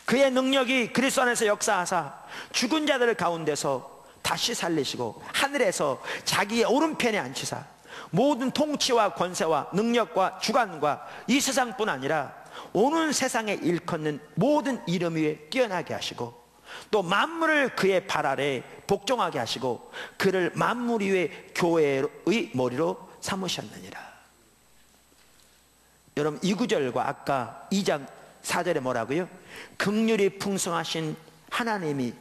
그의 능력이 그리스도 안에서 역사하사 죽은 자들 가운데서 다시 살리시고 하늘에서 자기의 오른편에 앉히사 모든 통치와 권세와 능력과 주관과 이 세상뿐 아니라 오는 세상에 일컫는 모든 이름 위에 뛰어나게 하시고 또 만물을 그의 발 아래 복종하게 하시고 그를 만물 위에 교회의 머리로 삼으셨느니라. 여러분 이 구절과 아까 2장 4절에 뭐라고요? 긍휼이 풍성하신 하나님이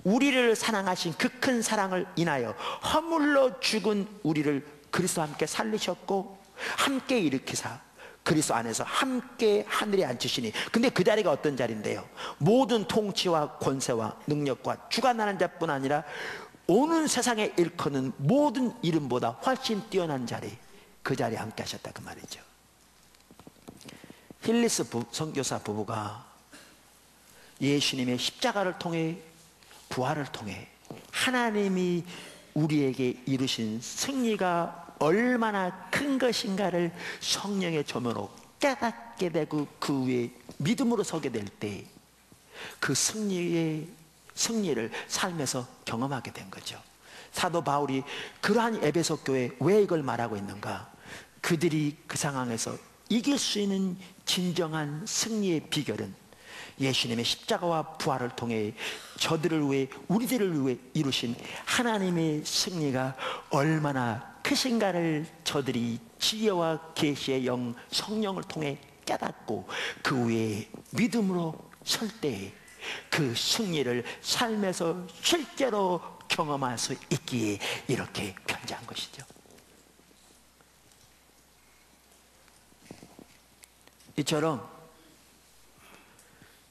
우리를 사랑하신 그 큰 사랑을 인하여 허물로 죽은 우리를 그리스도와 함께 살리셨고 함께 일으키사 그리스도 안에서 함께 하늘에 앉히시니. 근데 그 자리가 어떤 자리인데요? 모든 통치와 권세와 능력과 주관하는 자뿐 아니라 오는 세상에 일컫는 모든 이름보다 훨씬 뛰어난 자리, 그 자리에 함께 하셨다 그 말이죠. 힐리스 선교사 부부가 예수님의 십자가를 통해, 부활을 통해 하나님이 우리에게 이루신 승리가 얼마나 큰 것인가를 성령의 조명으로 깨닫게 되고 그 위에 믿음으로 서게 될 때 그 승리를 삶에서 경험하게 된 거죠. 사도 바울이 그러한 에베소 교회에 왜 이걸 말하고 있는가? 그들이 그 상황에서 이길 수 있는 진정한 승리의 비결은 예수님의 십자가와 부활을 통해 저들을 위해, 우리들을 위해 이루신 하나님의 승리가 얼마나 크신가를 저들이 지혜와 계시의 영 성령을 통해 깨닫고 그 위에 믿음으로 설 때 그 승리를 삶에서 실제로 경험할 수 있기에 이렇게 편지한 것이죠. 이처럼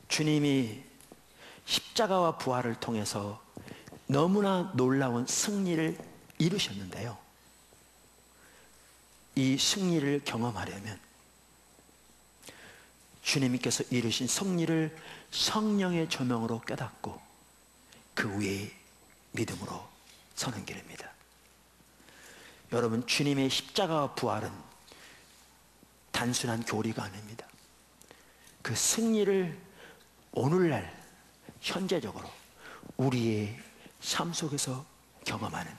주님이 십자가와 부활을 통해서 너무나 놀라운 승리를 이루셨는데요, 이 승리를 경험하려면 주님께서 이루신 승리를 성령의 조명으로 깨닫고 그 위에 믿음으로 서는 길입니다. 여러분, 주님의 십자가와 부활은 단순한 교리가 아닙니다. 그 승리를 오늘날 현재적으로 우리의 삶 속에서 경험하는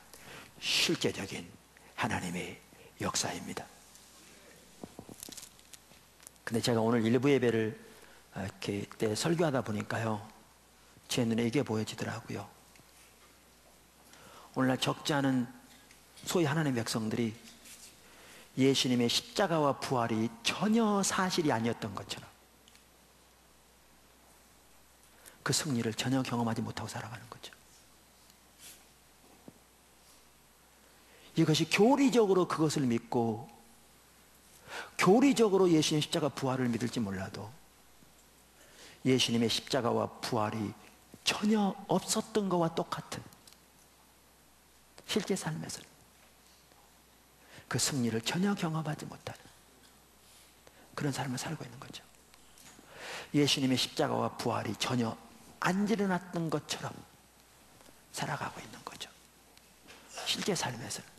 실제적인 하나님의 역사입니다. 근데 제가 오늘 일부 예배를 이렇게 때 설교하다 보니까요, 제 눈에 이게 보여지더라고요. 오늘날 적지 않은 소위 하나님의 백성들이 예수님의 십자가와 부활이 전혀 사실이 아니었던 것처럼 그 승리를 전혀 경험하지 못하고 살아가는 거죠. 이것이 교리적으로 그것을 믿고 교리적으로 예수님의 십자가 부활을 믿을지 몰라도 예수님의 십자가와 부활이 전혀 없었던 것과 똑같은 실제 삶에서는 그 승리를 전혀 경험하지 못하는 그런 삶을 살고 있는 거죠. 예수님의 십자가와 부활이 전혀 안 일어났던 것처럼 살아가고 있는 거죠. 실제 삶에서는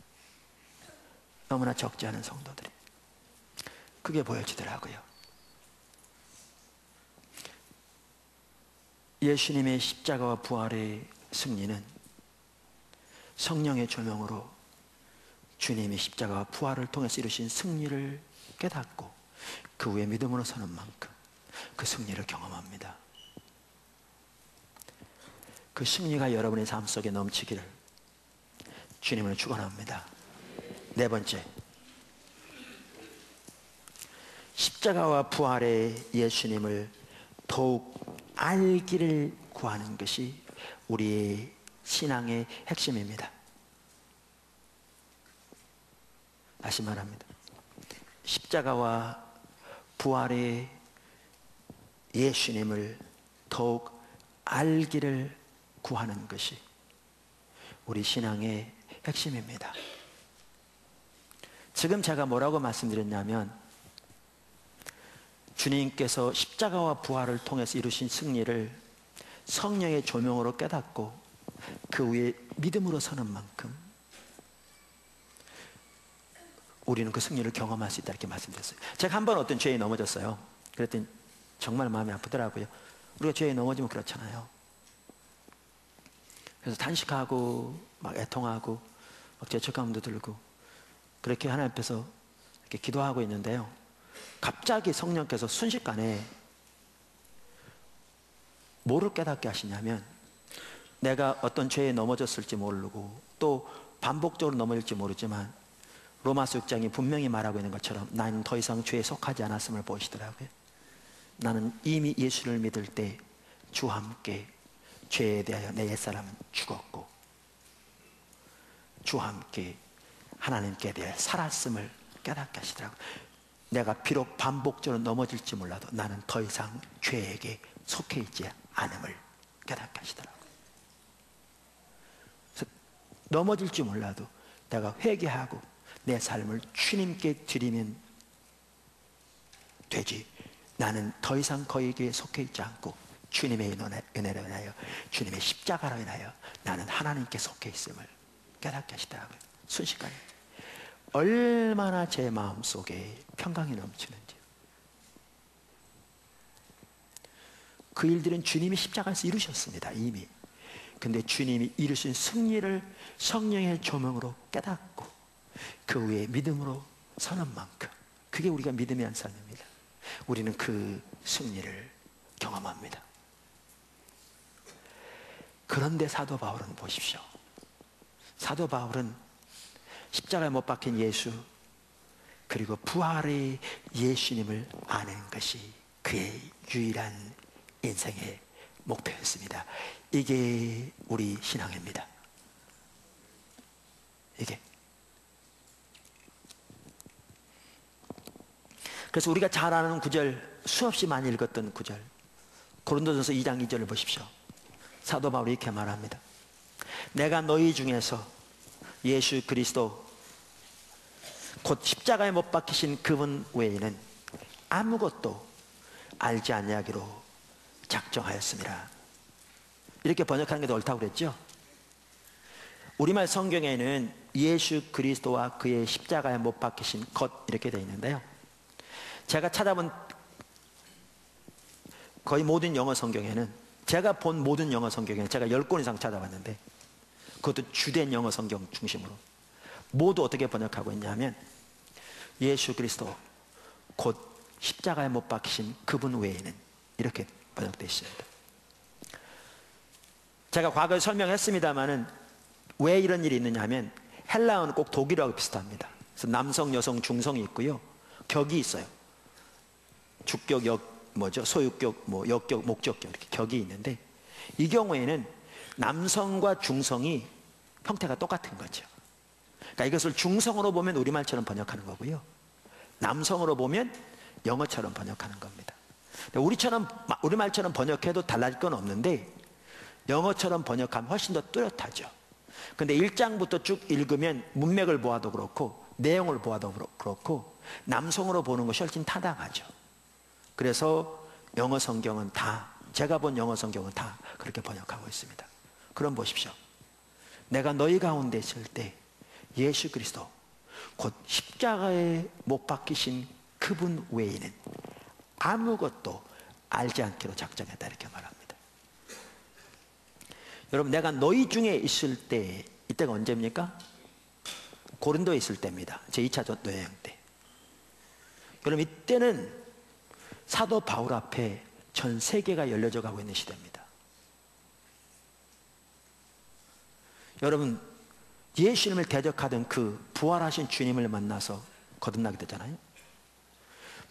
너무나 적지 않은 성도들이 그게 보여지더라고요. 예수님의 십자가와 부활의 승리는 성령의 조명으로 주님의 십자가와 부활을 통해서 이루신 승리를 깨닫고 그 후에 믿음으로 서는 만큼 그 승리를 경험합니다. 그 승리가 여러분의 삶 속에 넘치기를 주님을 축원합니다. 네 번째, 십자가와 부활의 예수님을 더욱 알기를 구하는 것이 우리의 신앙의 핵심입니다. 다시 말합니다. 십자가와 부활의 예수님을 더욱 알기를 구하는 것이 우리 신앙의 핵심입니다. 지금 제가 뭐라고 말씀드렸냐면 주님께서 십자가와 부활을 통해서 이루신 승리를 성령의 조명으로 깨닫고 그 위에 믿음으로 서는 만큼 우리는 그 승리를 경험할 수 있다 이렇게 말씀드렸어요. 제가 한 번 어떤 죄에 넘어졌어요. 그랬더니 정말 마음이 아프더라고요. 우리가 죄에 넘어지면 그렇잖아요. 그래서 단식하고 막 애통하고 막 죄책감도 들고 그렇게 하나님 앞에서 이렇게 기도하고 있는데요, 갑자기 성령께서 순식간에 뭐를 깨닫게 하시냐면 내가 어떤 죄에 넘어졌을지 모르고 또 반복적으로 넘어질지 모르지만 로마서 6장이 분명히 말하고 있는 것처럼 나는 더 이상 죄에 속하지 않았음을 보시더라고요. 나는 이미 예수를 믿을 때 주와 함께 죄에 대하여 내 옛사람은 죽었고 주와 함께 하나님께 대해 살았음을 깨닫게 하시더라고요. 내가 비록 반복적으로 넘어질지 몰라도 나는 더 이상 죄에게 속해 있지 않음을 깨닫게 하시더라고요. 그래서 넘어질지 몰라도 내가 회개하고 내 삶을 주님께 드리면 되지, 나는 더 이상 거에게 속해 있지 않고 주님의 은혜로 인하여 주님의 십자가로 인하여 나는 하나님께 속해 있음을 깨닫게 하시더라고요. 순식간에 얼마나 제 마음속에 평강이 넘치는지. 그 일들은 주님이 십자가에서 이루셨습니다, 이미. 근데 주님이 이루신 승리를 성령의 조명으로 깨닫고 그 위에 믿음으로 서는 만큼, 그게 우리가 믿음의 한 삶입니다. 우리는 그 승리를 경험합니다. 그런데 사도 바울은 보십시오. 사도 바울은 십자가에 못 박힌 예수, 그리고 부활의 예수님을 아는 것이 그의 유일한 인생의 목표였습니다. 이게 우리 신앙입니다. 이게. 그래서 우리가 잘 아는 구절, 수없이 많이 읽었던 구절, 고린도전서 2장 2절을 보십시오. 사도 바울이 이렇게 말합니다. 내가 너희 중에서 예수 그리스도 곧 십자가에 못 박히신 그분 외에는 아무것도 알지 아니하기로 작정하였습니다. 이렇게 번역하는 게 더 옳다고 그랬죠? 우리말 성경에는 예수 그리스도와 그의 십자가에 못 박히신 것 이렇게 되어 있는데요, 제가 찾아본 거의 모든 영어 성경에는, 제가 본 모든 영어 성경에는, 제가 10권 이상 찾아봤는데 그것도 주된 영어 성경 중심으로 모두 어떻게 번역하고 있냐면 예수 그리스도 곧 십자가에 못 박히신 그분 외에는, 이렇게 번역되어 있습니다. 제가 과거에 설명했습니다마는 왜 이런 일이 있느냐 하면 헬라어는 꼭 독일어하고 비슷합니다. 그래서 남성, 여성, 중성이 있고요, 격이 있어요. 주격, 소유격, 역격, 목적격, 이렇게 격이 있는데, 이 경우에는 남성과 중성이 형태가 똑같은 거죠. 그러니까 이것을 중성으로 보면 우리말처럼 번역하는 거고요, 남성으로 보면 영어처럼 번역하는 겁니다. 우리말처럼 번역해도 달라질 건 없는데 영어처럼 번역하면 훨씬 더 뚜렷하죠. 근데 1장부터 쭉 읽으면 문맥을 보아도 그렇고 내용을 보아도 그렇고 남성으로 보는 것이 훨씬 타당하죠. 그래서 영어 성경은 다, 제가 본 영어 성경은 다 그렇게 번역하고 있습니다. 그럼 보십시오. 내가 너희 가운데 있을 때 예수 그리스도 곧 십자가에 못 박히신 그분 외에는 아무것도 알지 않기로 작정했다, 이렇게 말합니다. 여러분, 내가 너희 중에 있을 때, 이때가 언제입니까? 고린도에 있을 때입니다. 제 2차 여행 때. 여러분, 이때는 사도 바울 앞에 전 세계가 열려져 가고 있는 시대입니다. 여러분, 예수님을 대적하던 그 부활하신 주님을 만나서 거듭나게 되잖아요.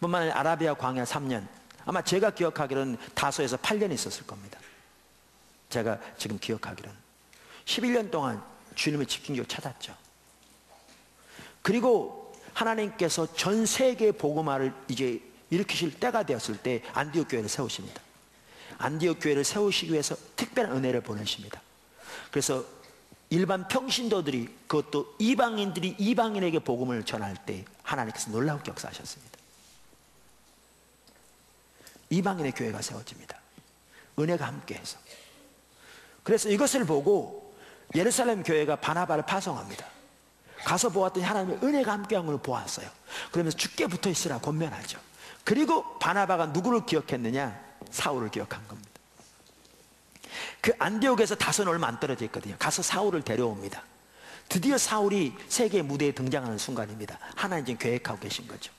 뿐만 아니라 아라비아 광야 3년, 아마 제가 기억하기로는 다소에서 8년 있었을 겁니다. 제가 지금 기억하기로는 11년 동안 주님을 집중적으로 찾았죠. 그리고 하나님께서 전 세계 복음화를 이제 일으키실 때가 되었을 때 안디옥 교회를 세우십니다. 안디옥 교회를 세우시기 위해서 특별한 은혜를 보내십니다. 그래서 일반 평신도들이, 그것도 이방인들이 이방인에게 복음을 전할 때 하나님께서 놀라운 역사하셨습니다. 이방인의 교회가 세워집니다. 은혜가 함께해서. 그래서 이것을 보고 예루살렘 교회가 바나바를 파송합니다. 가서 보았더니 하나님의 은혜가 함께한 걸 보았어요. 그러면서 죽게 붙어 있으라 권면하죠. 그리고 바나바가 누구를 기억했느냐? 사울을 기억한 겁니다. 그 안디옥에서 다소는 얼마 안 떨어져 있거든요. 가서 사울을 데려옵니다. 드디어 사울이 세계 무대에 등장하는 순간입니다. 하나님 지금 계획하고 계신 거죠.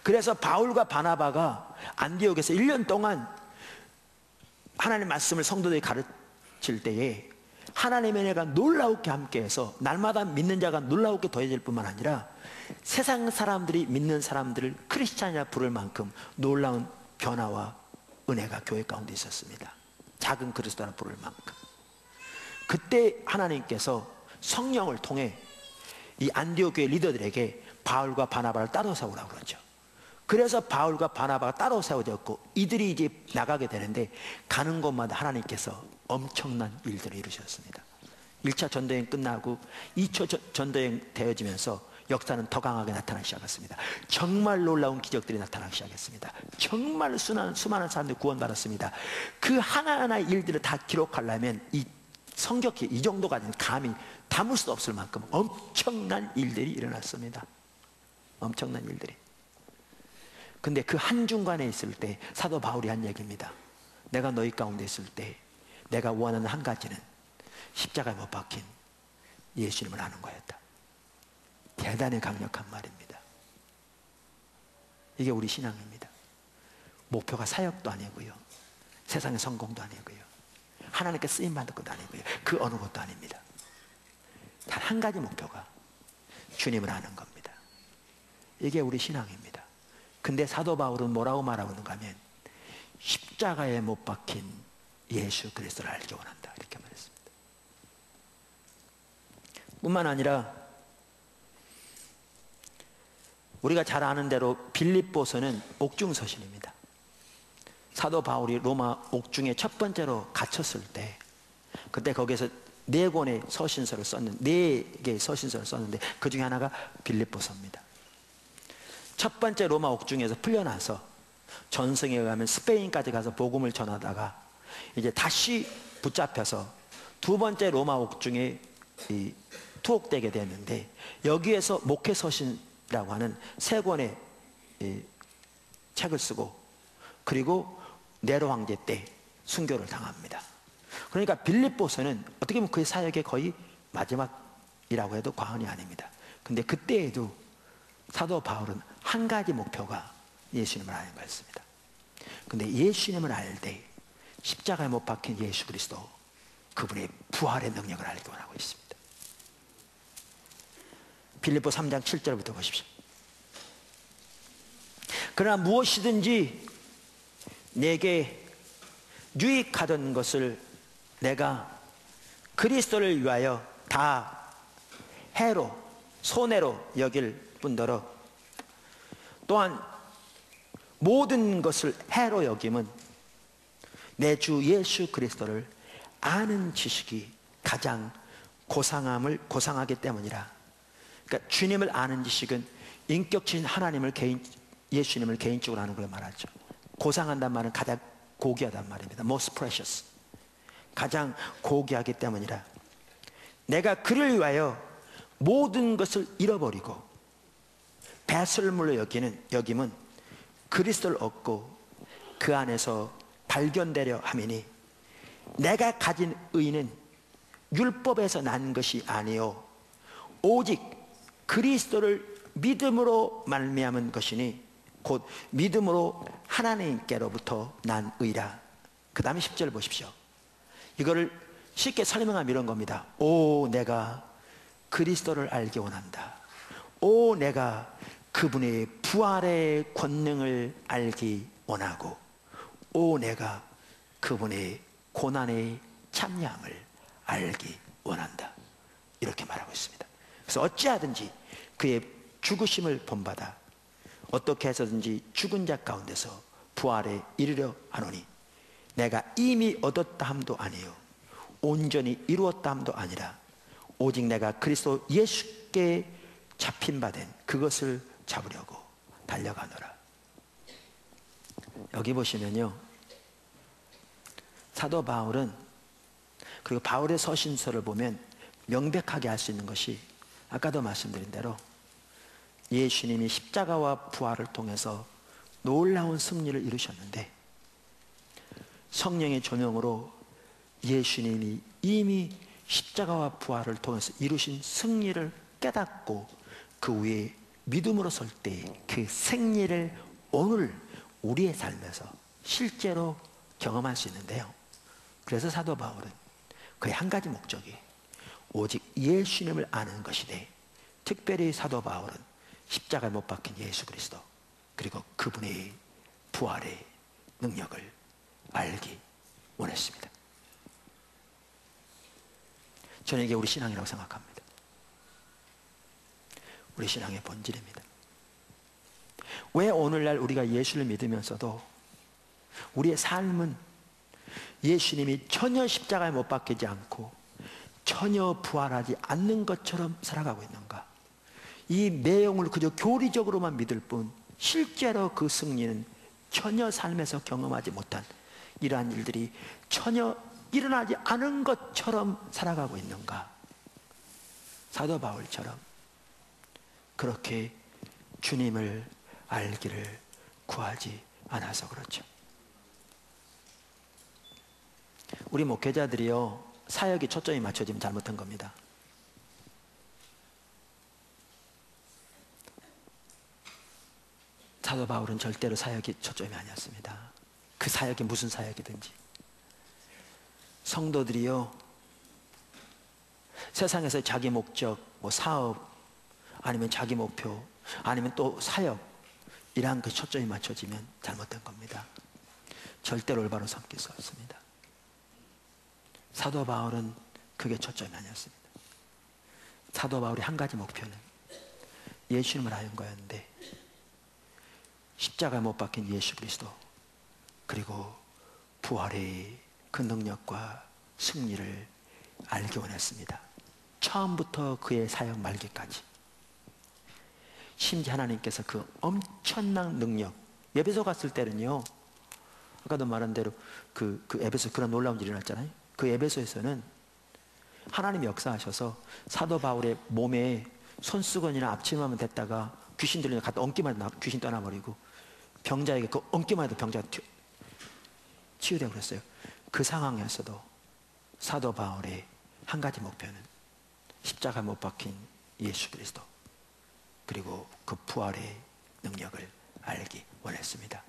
그래서 바울과 바나바가 안디옥에서 1년 동안 하나님의 말씀을 성도들이 가르칠 때에 하나님의 은혜가 놀라우게 함께해서 날마다 믿는 자가 놀라우게 더해질 뿐만 아니라 세상 사람들이 믿는 사람들을 크리스찬이라 부를 만큼 놀라운 변화와 은혜가 교회 가운데 있었습니다. 작은 그리스도라 부를 만큼. 그때 하나님께서 성령을 통해 이 안디옥 교회 리더들에게 바울과 바나바를 따로 세우라고 그러죠. 그래서 바울과 바나바가 따로 세워졌고 이들이 이제 나가게 되는데 가는 곳마다 하나님께서 엄청난 일들을 이루셨습니다. 1차 전도여행 끝나고 2차 전도여행 되어지면서 역사는 더 강하게 나타나기 시작했습니다. 정말 놀라운 기적들이 나타나기 시작했습니다. 정말 수많은 사람들이 구원받았습니다. 그 하나하나의 일들을 다 기록하려면 이 성격이 이 정도가 아닌 감히 담을 수 없을 만큼 엄청난 일들이 일어났습니다. 엄청난 일들이. 근데 그 한중간에 있을 때 사도 바울이 한 얘기입니다. 내가 너희 가운데 있을 때 내가 원하는 한 가지는 십자가에 못 박힌 예수님을 아는 거였다. 대단히 강력한 말입니다. 이게 우리 신앙입니다. 목표가 사역도 아니고요, 세상의 성공도 아니고요, 하나님께 쓰임받을 것도 아니고요, 그 어느 것도 아닙니다. 단 한 가지 목표가 주님을 아는 겁니다. 이게 우리 신앙입니다. 근데 사도 바울은 뭐라고 말하고 있는가 하면 십자가에 못 박힌 예수 그리스도를 알기 원한다, 이렇게 말했습니다. 뿐만 아니라 우리가 잘 아는 대로 빌립보서는 옥중서신입니다. 사도 바울이 로마 옥중에 첫 번째로 갇혔을 때, 그때 거기에서 4권의 서신서를 썼는데, 4개의 서신서를 썼는데 그 중에 하나가 빌립보서입니다. 첫 번째 로마 옥중에서 풀려나서 전승에 의하면 스페인까지 가서 복음을 전하다가 이제 다시 붙잡혀서 두 번째 로마 옥중에 투옥되게 됐는데, 여기에서 목회서신이라고 하는 3권의 책을 쓰고, 그리고 네로 황제 때 순교를 당합니다. 그러니까 빌립보서는 어떻게 보면 그의 사역의 거의 마지막이라고 해도 과언이 아닙니다. 근데 그때에도 사도 바울은 한 가지 목표가 예수님을 아는 거였습니다. 근데 예수님을 알 때 십자가에 못 박힌 예수 그리스도, 그분의 부활의 능력을 알기 원하고 있습니다. 빌립보 3장 7절부터 보십시오. 그러나 무엇이든지 내게 유익하던 것을 내가 그리스도를 위하여 다 해로, 손해로 여길 뿐더러 또한 모든 것을 해로 여김은 내 주 예수 그리스도를 아는 지식이 가장 고상하기 때문이라. 그러니까 주님을 아는 지식은 인격신 하나님을 예수님을 개인적으로 아는 걸 말하죠. 고상한단 말은 가장 고귀하단 말입니다. Most precious. 가장 고귀하기 때문이라. 내가 그를 위하여 모든 것을 잃어버리고 배설물로 여김은 그리스도를 얻고 그 안에서 발견되려 함이니, 내가 가진 의는 율법에서 난 것이 아니요 오직 그리스도를 믿음으로 말미암은 것이니 곧 믿음으로 하나님께로부터 난 의라. 그 다음에 10절 보십시오. 이거를 쉽게 설명하면 이런 겁니다. 오, 내가 그리스도를 알기 원한다. 오, 내가 그분의 부활의 권능을 알기 원하고, 오, 내가 그분의 고난의 참여함을 알기 원한다. 이렇게 말하고 있습니다. 그래서 어찌하든지 그의 죽으심을 본받아 어떻게 해서든지 죽은 자 가운데서 부활에 이르려 하노니, 내가 이미 얻었다 함도 아니요 온전히 이루었다 함도 아니라 오직 내가 그리스도 예수께 잡힌 바 된 그것을 잡으려고 달려가노라. 여기 보시면요, 사도 바울은, 그리고 바울의 서신서를 보면 명백하게 알 수 있는 것이, 아까도 말씀드린 대로 예수님이 십자가와 부활을 통해서 놀라운 승리를 이루셨는데, 성령의 조명으로 예수님이 이미 십자가와 부활을 통해서 이루신 승리를 깨닫고 그 위에 믿음으로 설 때 그 승리를 오늘 우리의 삶에서 실제로 경험할 수 있는데요. 그래서 사도 바울은 그의 한 가지 목적이 오직 예수님을 아는 것이되, 특별히 사도 바울은 십자가에 못 박힌 예수 그리스도, 그리고 그분의 부활의 능력을 알기 원했습니다. 저는 이게 우리 신앙이라고 생각합니다. 우리 신앙의 본질입니다. 왜 오늘날 우리가 예수를 믿으면서도 우리의 삶은 예수님이 전혀 십자가에 못 박히지 않고 전혀 부활하지 않는 것처럼 살아가고 있는가? 이 내용을 그저 교리적으로만 믿을 뿐 실제로 그 승리는 전혀 삶에서 경험하지 못한 이러한 일들이 전혀 일어나지 않은 것처럼 살아가고 있는가? 사도 바울처럼 그렇게 주님을 알기를 구하지 않아서 그렇죠. 우리 목회자들이요, 사역에 초점이 맞춰지면 잘못한 겁니다. 사도 바울은 절대로 사역이 초점이 아니었습니다. 그 사역이 무슨 사역이든지. 성도들이요, 세상에서 자기 목적, 뭐 사업, 아니면 자기 목표, 아니면 또 사역, 이러한 그 초점이 맞춰지면 잘못된 겁니다. 절대로 올바로 삼길 수 없습니다. 사도 바울은 그게 초점이 아니었습니다. 사도 바울의 한 가지 목표는 예수님을 아는 거였는데, 십자가에 못 박힌 예수 그리스도, 그리고 부활의 그 능력과 승리를 알기 원했습니다. 처음부터 그의 사역 말기까지. 심지어 하나님께서 그 엄청난 능력, 에베소 갔을 때는요, 아까도 말한 대로 그 에베소 그런 놀라운 일이 일어났잖아요. 그 에베소에서는 하나님이 역사하셔서 사도 바울의 몸에 손수건이나 앞치마만 댔다가 귀신 들리면 갖다 얹기만 해도 귀신 떠나버리고, 병자에게 그 얹기만 해도 병자가 치유되고 그랬어요. 그 상황에서도 사도 바울의 한 가지 목표는 십자가 못 박힌 예수 그리스도, 그리고 그 부활의 능력을 알기 원했습니다.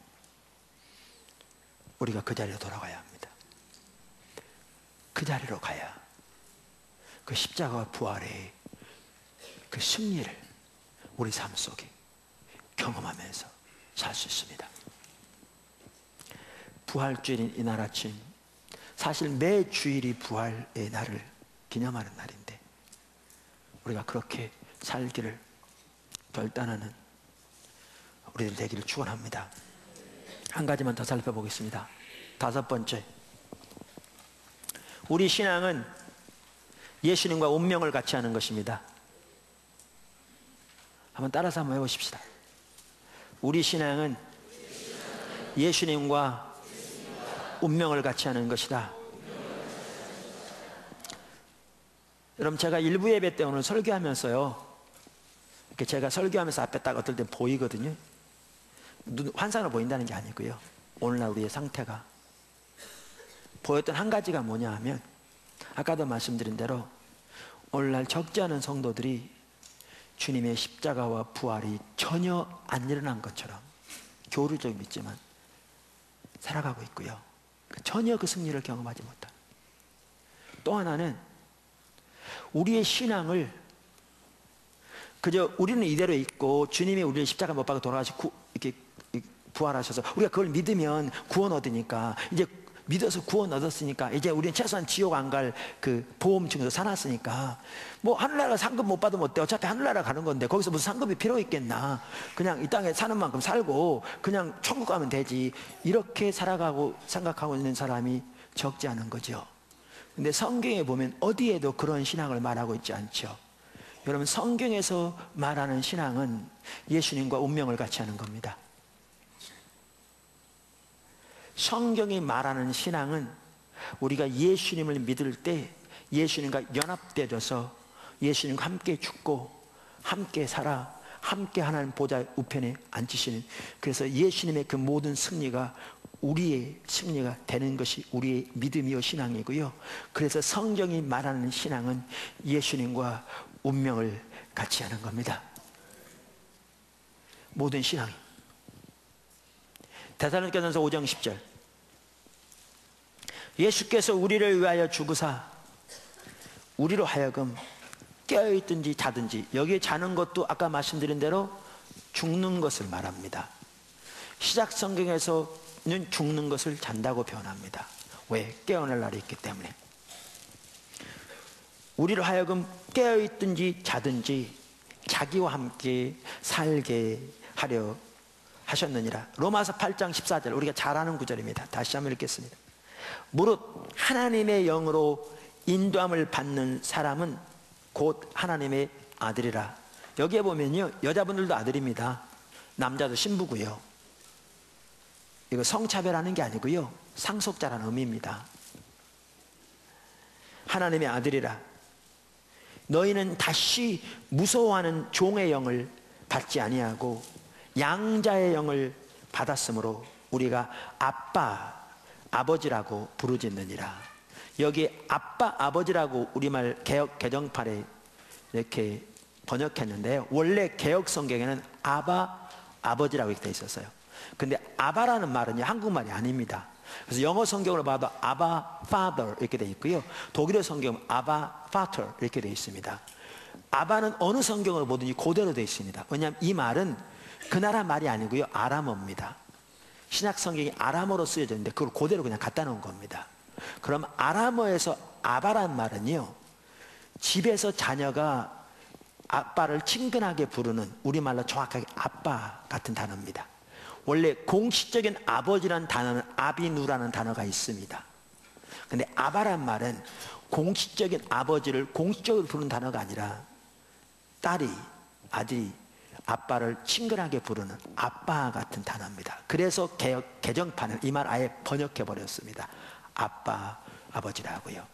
우리가 그 자리로 돌아가야 합니다. 그 자리로 가야 그 십자가와 부활의 그 승리를 우리 삶 속에 경험하면서 살 수 있습니다. 부활주일인 이날 아침, 사실 매 주일이 부활의 날을 기념하는 날인데 우리가 그렇게 살기를 결단하는 우리들 되기를 축원합니다. 한 가지만 더 살펴보겠습니다. 다섯 번째, 우리 신앙은 예수님과 운명을 같이 하는 것입니다. 한번 따라서 한번 해보십시다. 우리 신앙은 예수님과 운명을 같이 하는 것이다. 여러분, 제가 일부 예배 때 오늘 설교하면서요, 이렇게 제가 설교하면서 앞에 딱 어떨 때 보이거든요. 환상으로 보인다는 게 아니고요, 오늘날 우리의 상태가 보였던 한 가지가 뭐냐 하면, 아까도 말씀드린 대로 오늘날 적지 않은 성도들이 주님의 십자가와 부활이 전혀 안 일어난 것처럼 교류적으로 믿지만 살아가고 있고요, 전혀 그 승리를 경험하지 못한. 또 하나는 우리의 신앙을 그저 우리는 이대로 있고 주님이 우리를 십자가 못 박아 돌아가시고 이렇게 부활하셔서 우리가 그걸 믿으면 구원 얻으니까, 이제 믿어서 구원 얻었으니까 이제 우리는 최소한 지옥 안 갈 그 보험 증서 사놨으니까 뭐 하늘나라 상급 못 받으면 어때? 어차피 하늘나라 가는 건데 거기서 무슨 상급이 필요 있겠나? 그냥 이 땅에 사는 만큼 살고 그냥 천국 가면 되지, 이렇게 살아가고 생각하고 있는 사람이 적지 않은 거죠. 근데 성경에 보면 어디에도 그런 신앙을 말하고 있지 않죠. 여러분, 성경에서 말하는 신앙은 예수님과 운명을 같이 하는 겁니다. 성경이 말하는 신앙은 우리가 예수님을 믿을 때 예수님과 연합되어서 예수님과 함께 죽고 함께 살아 함께 하나님 보좌 우편에 앉으시는, 그래서 예수님의 그 모든 승리가 우리의 승리가 되는 것이 우리의 믿음이요 신앙이고요. 그래서 성경이 말하는 신앙은 예수님과 운명을 같이 하는 겁니다. 모든 신앙이. 데살로니가전서 5장 10절, 예수께서 우리를 위하여 죽으사 우리로 하여금 깨어있든지 자든지, 여기에 자는 것도 아까 말씀드린 대로 죽는 것을 말합니다. 시작 성경에서는 죽는 것을 잔다고 표현합니다. 왜? 깨어날 날이 있기 때문에. 우리로 하여금 깨어있든지 자든지 자기와 함께 살게 하려 하셨느니라. 로마서 8장 14절, 우리가 잘 아는 구절입니다. 다시 한번 읽겠습니다. 무릇 하나님의 영으로 인도함을 받는 사람은 곧 하나님의 아들이라. 여기에 보면요, 여자분들도 아들입니다. 남자도 신부고요. 이거 성차별하는 게 아니고요, 상속자라는 의미입니다. 하나님의 아들이라 너희는 다시 무서워하는 종의 영을 받지 아니하고 양자의 영을 받았으므로 우리가 아빠, 아버지라고 부르짖느니라. 여기 아빠, 아버지라고 우리말 개역 개정판에 이렇게 번역했는데요, 원래 개역 성경에는 아바, 아버지라고 이렇게 돼 있었어요. 근데 아바라는 말은 한국말이 아닙니다. 그래서 영어 성경으로 봐도 아바 father 이렇게 돼 있고요, 독일어 성경은 아바 father 이렇게 돼 있습니다. 아바는 어느 성경을 보든지 그대로 돼 있습니다. 왜냐하면 이 말은 그 나라 말이 아니고요, 아람어입니다. 신약 성경이 아람어로 쓰여져 있는데 그걸 그대로 그냥 갖다 놓은 겁니다. 그럼 아람어에서 아바란 말은요, 집에서 자녀가 아빠를 친근하게 부르는, 우리말로 정확하게 아빠 같은 단어입니다. 원래 공식적인 아버지라는 단어는 아비누라는 단어가 있습니다. 근데 아바란 말은 공식적인 아버지를 공식적으로 부르는 단어가 아니라 딸이, 아들이 아빠를 친근하게 부르는 아빠 같은 단어입니다. 그래서 개정판은 이 말 아예 번역해 버렸습니다. 아빠, 아버지라고요.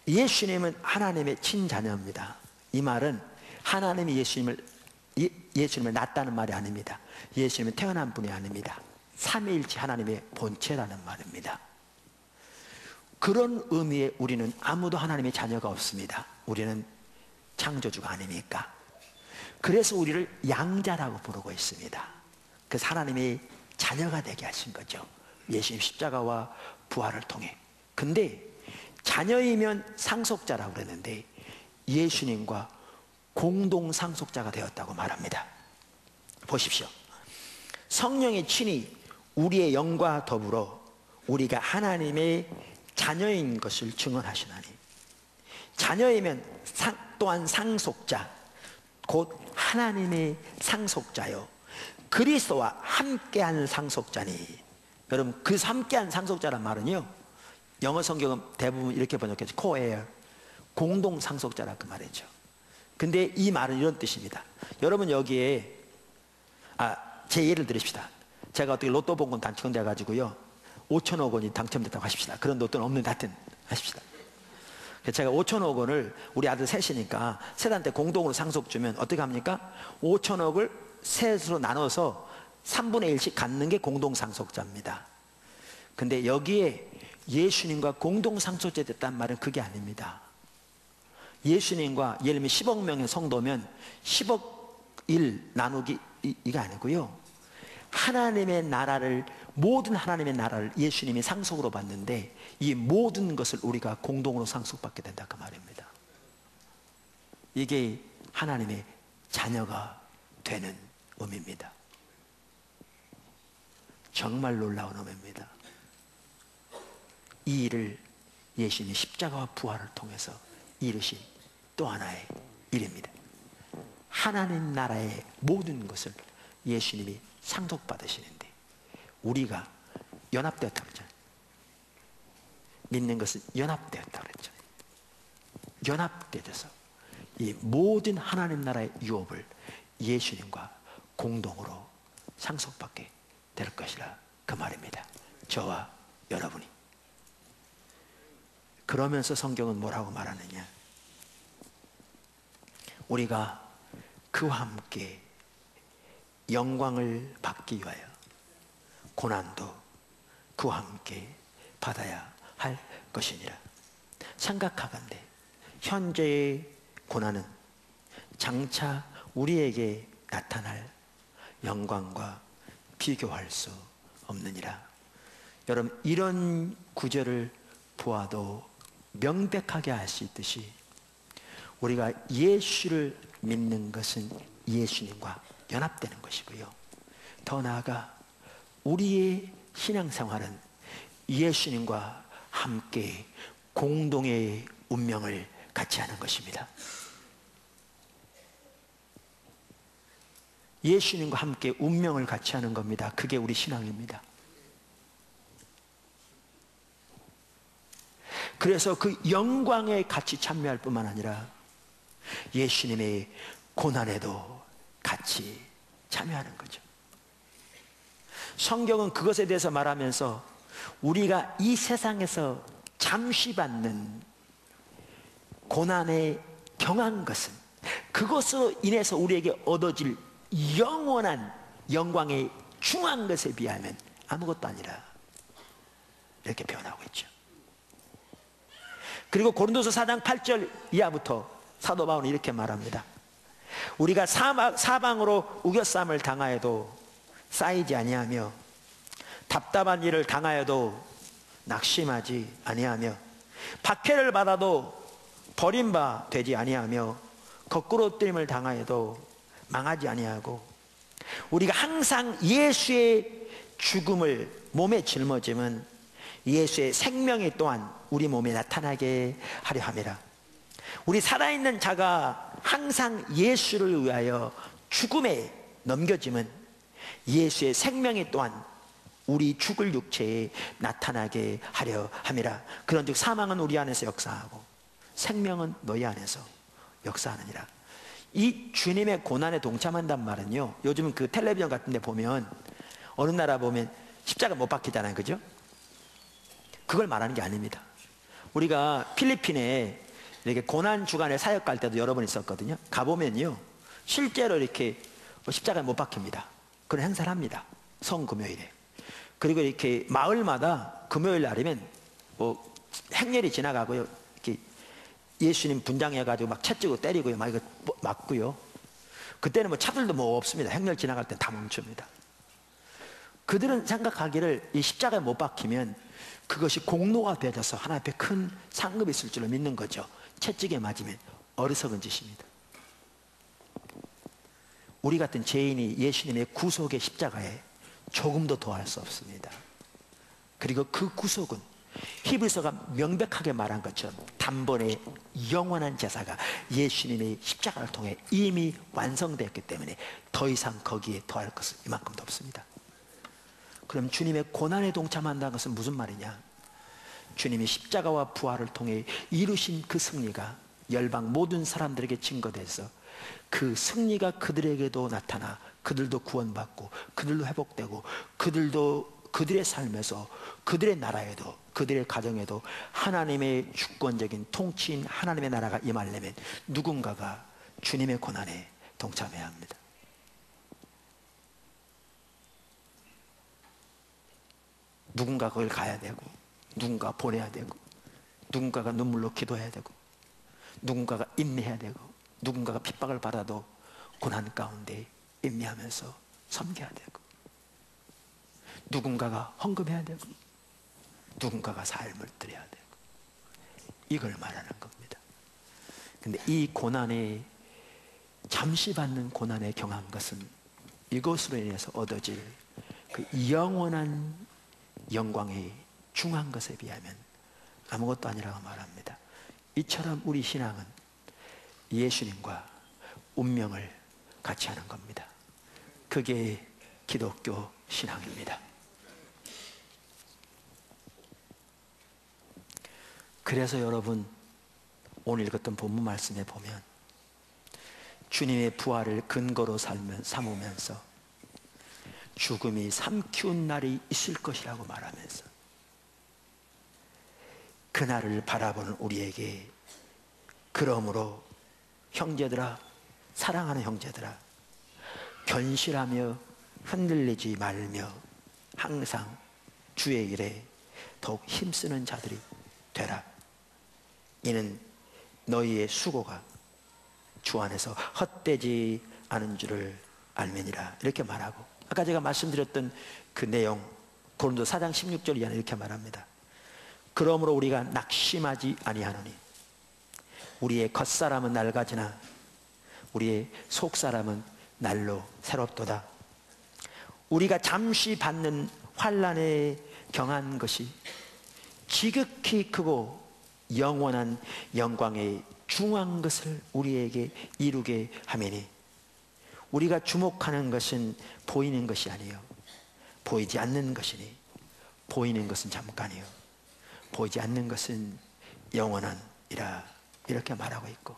예수님은 하나님의 친자녀입니다. 이 말은 하나님이 예수님을 낳았다는 말이 아닙니다. 예수님은 태어난 분이 아닙니다. 삼위일체 하나님의 본체라는 말입니다. 그런 의미에 우리는 아무도 하나님의 자녀가 없습니다. 우리는 창조주가 아닙니까? 그래서 우리를 양자라고 부르고 있습니다. 그래서 하나님의 자녀가 되게 하신 거죠, 예수님 십자가와 부활을 통해. 근데 자녀이면 상속자라고 그랬는데 예수님과 공동 상속자가 되었다고 말합니다. 보십시오. 성령의 친히 우리의 영과 더불어 우리가 하나님의 자녀인 것을 증언하시나니, 자녀이면 또한 상속자, 곧 하나님의 상속자요 그리스도와 함께한 상속자니. 여러분, 그 함께한 상속자란 말은요, 영어 성경은 대부분 이렇게 번역했죠. co-heir, 공동 상속자라 그 말이죠. 근데 이 말은 이런 뜻입니다. 여러분 여기에 제 예를 들읍시다. 제가 어떻게 로또 복권 당첨돼 가지고요 5천억 원이 당첨됐다고 하십시다. 그런 로또는 없는데 하여튼 하십시다. 제가 5천억 원을 우리 아들 셋이니까 셋한테 공동으로 상속 주면 어떻게 합니까? 5천억을 셋으로 나눠서 3분의 1씩 갖는 게 공동 상속자입니다. 근데 여기에 예수님과 공동 상속자 됐다는 말은 그게 아닙니다. 예수님과 예를 들면 10억 명의 성도면 10억 1 나누기 이가 아니고요, 하나님의 나라를, 모든 하나님의 나라를 예수님이 상속으로 받는데 이 모든 것을 우리가 공동으로 상속받게 된다 그 말입니다. 이게 하나님의 자녀가 되는 의미입니다. 정말 놀라운 의미입니다. 이 일을 예수님이 십자가와 부활을 통해서 이루신 또 하나의 일입니다. 하나님 나라의 모든 것을 예수님이 상속받으시는데 우리가 연합되었다고 그랬잖아요. 믿는 것은 연합되었다고 그랬잖아요. 연합되어서 이 모든 하나님 나라의 유업을 예수님과 공동으로 상속받게 될 것이라 그 말입니다. 저와 여러분이. 그러면서 성경은 뭐라고 말하느냐, 우리가 그와 함께 영광을 받기 위하여 고난도 그와 함께 받아야 할 것이니라. 생각하건대 현재의 고난은 장차 우리에게 나타날 영광과 비교할 수 없느니라. 여러분, 이런 구절을 보아도 명백하게 알 수 있듯이 우리가 예수를 믿는 것은 예수님과 연합되는 것이고요, 더 나아가 우리의 신앙생활은 예수님과 함께 공동의 운명을 같이 하는 것입니다. 예수님과 함께 운명을 같이 하는 겁니다. 그게 우리 신앙입니다. 그래서 그 영광에 같이 참여할 뿐만 아니라 예수님의 고난에도 같이 참여하는 거죠. 성경은 그것에 대해서 말하면서 우리가 이 세상에서 잠시 받는 고난에 경한 것은 그것으로 인해서 우리에게 얻어질 영원한 영광의 중한 것에 비하면 아무것도 아니라 이렇게 표현하고 있죠. 그리고 고린도서 4장 8절 이하부터 사도 바울은 이렇게 말합니다. 우리가 사방으로 우겨쌈을 당하여도 쌓이지 아니하며 답답한 일을 당하여도 낙심하지 아니하며 박해를 받아도 버림바 되지 아니하며 거꾸로 뜨림을 당하여도 망하지 아니하고 우리가 항상 예수의 죽음을 몸에 짊어짐은 예수의 생명이 또한 우리 몸에 나타나게 하려 함이라. 우리 살아있는 자가 항상 예수를 위하여 죽음에 넘겨짐은 예수의 생명이 또한 우리 죽을 육체에 나타나게 하려 함이라. 그런즉 사망은 우리 안에서 역사하고 생명은 너희 안에서 역사하느니라. 이 주님의 고난에 동참한단 말은요, 요즘 그 텔레비전 같은 데 보면 어느 나라 보면 십자가 못 박히잖아요, 그죠? 그걸 말하는 게 아닙니다. 우리가 필리핀에 이렇게 고난 주간에 사역 갈 때도 여러 번 있었거든요. 가보면요 실제로 이렇게 십자가에 못 박힙니다. 그런 행사를 합니다. 성금요일에. 그리고 이렇게 마을마다 금요일 날이면 뭐 행렬이 지나가고요, 이렇게 예수님 분장해가지고 막 채찍으로 때리고요, 막 이거 맞고요. 그때는 뭐 차들도 뭐 없습니다. 행렬 지나갈 때 다 멈춥니다. 그들은 생각하기를 이 십자가에 못 박히면 그것이 공로가 되어져서 하나님 앞에 큰 상급이 있을 줄로 믿는 거죠. 채찍에 맞으면 어리석은 짓입니다. 우리 같은 죄인이 예수님의 구속의 십자가에 조금도 더할 수 없습니다. 그리고 그 구속은 히브리서가 명백하게 말한 것처럼 단번에 영원한 제사가 예수님의 십자가를 통해 이미 완성되었기 때문에 더 이상 거기에 더할 것은 이만큼도 없습니다. 그럼 주님의 고난에 동참한다는 것은 무슨 말이냐? 주님이 십자가와 부활을 통해 이루신 그 승리가 열방 모든 사람들에게 증거돼서 그 승리가 그들에게도 나타나 그들도 구원받고 그들도 회복되고 그들도 그들의 삶에서 그들의 나라에도 그들의 가정에도 하나님의 주권적인 통치인 하나님의 나라가 임하려면 누군가가 주님의 고난에 동참해야 합니다. 누군가 거길 가야 되고 누군가 보내야 되고 누군가가 눈물로 기도해야 되고 누군가가 인내해야 되고 누군가가 핍박을 받아도 고난 가운데 인내하면서 섬겨야 되고 누군가가 헌금해야 되고 누군가가 삶을 드려야 되고 이걸 말하는 겁니다. 근데 이 고난에 잠시 받는 고난에 경한 것은 이것으로 인해서 얻어질 그 영원한 영광의 중한 것에 비하면 아무것도 아니라고 말합니다. 이처럼 우리 신앙은 예수님과 운명을 같이 하는 겁니다. 그게 기독교 신앙입니다. 그래서 여러분 오늘 읽었던 본문 말씀에 보면 주님의 부활을 근거로 삼으면서 죽음이 삼키운 날이 있을 것이라고 말하면서 그날을 바라보는 우리에게 그러므로 형제들아, 사랑하는 형제들아, 견실하며 흔들리지 말며 항상 주의 일에 더욱 힘쓰는 자들이 되라. 이는 너희의 수고가 주 안에서 헛되지 않은 줄을 알매니라. 이렇게 말하고 아까 제가 말씀드렸던 그 내용 고린도 4장 16절 이하는 이렇게 말합니다. 그러므로 우리가 낙심하지 아니하노니 우리의 겉사람은 낡아지나 우리의 속사람은 날로 새롭도다. 우리가 잠시 받는 환난에 경한 것이 지극히 크고 영원한 영광의 중한 것을 우리에게 이루게 하매니 우리가 주목하는 것은 보이는 것이 아니요 보이지 않는 것이니 보이는 것은 잠깐이요 보이지 않는 것은 영원한이라. 이렇게 말하고 있고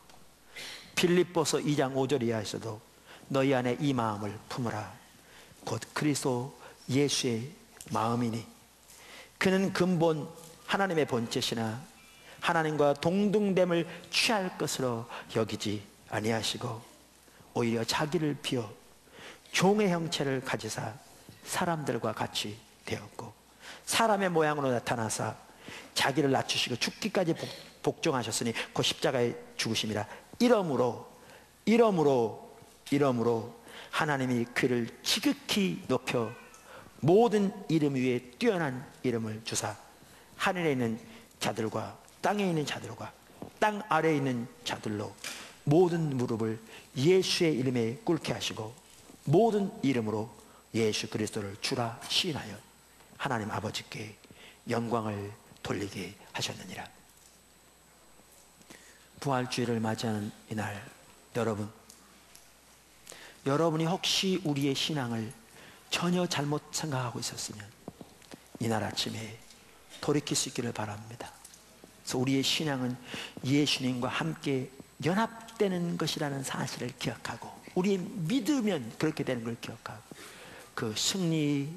빌립보서 2장 5절 이하에서도 너희 안에 이 마음을 품으라. 곧 그리스도 예수의 마음이니 그는 근본 하나님의 본체시나 하나님과 동등됨을 취할 것으로 여기지 아니하시고 오히려 자기를 비워 종의 형체를 가지사 사람들과 같이 되었고 사람의 모양으로 나타나사 자기를 낮추시고 죽기까지 복종하셨으니 곧 십자가에 죽으심이라. 이러므로 하나님이 그를 지극히 높여 모든 이름 위에 뛰어난 이름을 주사 하늘에 있는 자들과 땅에 있는 자들과 땅 아래에 있는 자들로 모든 무릎을 예수의 이름에 꿇게 하시고 모든 이름으로 예수 그리스도를 주라 시인하여 하나님 아버지께 영광을 돌리게 하셨느니라. 부활주일을 맞이하는 이날, 여러분이 혹시 우리의 신앙을 전혀 잘못 생각하고 있었으면 이날 아침에 돌이킬 수 있기를 바랍니다. 그래서 우리의 신앙은 예수님과 함께 연합되는 것이라는 사실을 기억하고 우리 믿으면 그렇게 되는 걸 기억하고 그 승리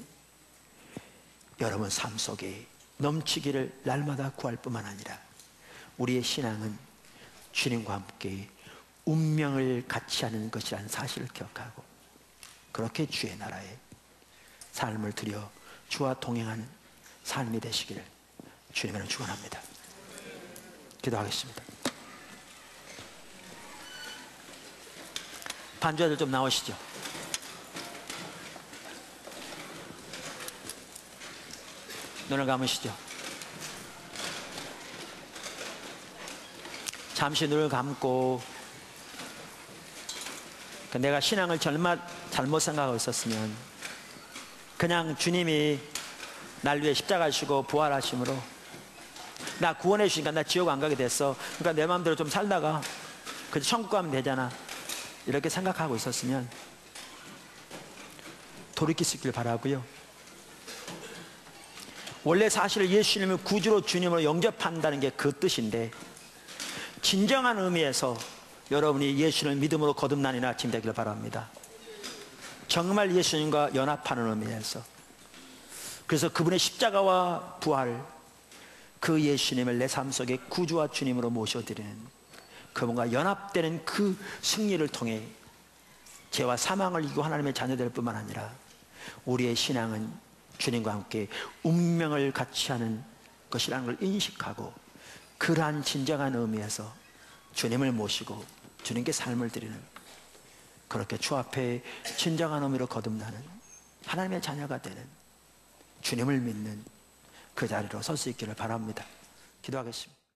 여러분 삶 속에 넘치기를 날마다 구할 뿐만 아니라 우리의 신앙은 주님과 함께 운명을 같이 하는 것이라는 사실을 기억하고 그렇게 주의 나라에 삶을 들여 주와 동행하는 삶이 되시기를 주님으로 축원합니다. 기도하겠습니다. 반주자들 좀 나오시죠. 눈을 감으시죠. 잠시 눈을 감고 내가 신앙을 잘못 생각하고 있었으면 그냥 주님이 날 위해 십자가 지시고 부활하심으로 나 구원해 주시니까 나 지옥 안 가게 됐어. 그러니까 내 마음대로 좀 살다가 그 천국 가면 되잖아. 이렇게 생각하고 있었으면 돌이킬 수 있길 바라고요. 원래 사실 예수님을 구주로 주님으로 영접한다는 게 그 뜻인데 진정한 의미에서 여러분이 예수님을 믿음으로 거듭나는 아침 되기를 바랍니다. 정말 예수님과 연합하는 의미에서 그래서 그분의 십자가와 부활 그 예수님을 내 삶 속에 구주와 주님으로 모셔드리는 그분과 연합되는 그 승리를 통해 죄와 사망을 이기고 하나님의 자녀될 뿐만 아니라 우리의 신앙은 주님과 함께 운명을 같이 하는 것이라는 걸 인식하고 그러한 진정한 의미에서 주님을 모시고 주님께 삶을 드리는 그렇게 주 앞에 진정한 의미로 거듭나는 하나님의 자녀가 되는 주님을 믿는 그 자리로 설 수 있기를 바랍니다. 기도하겠습니다.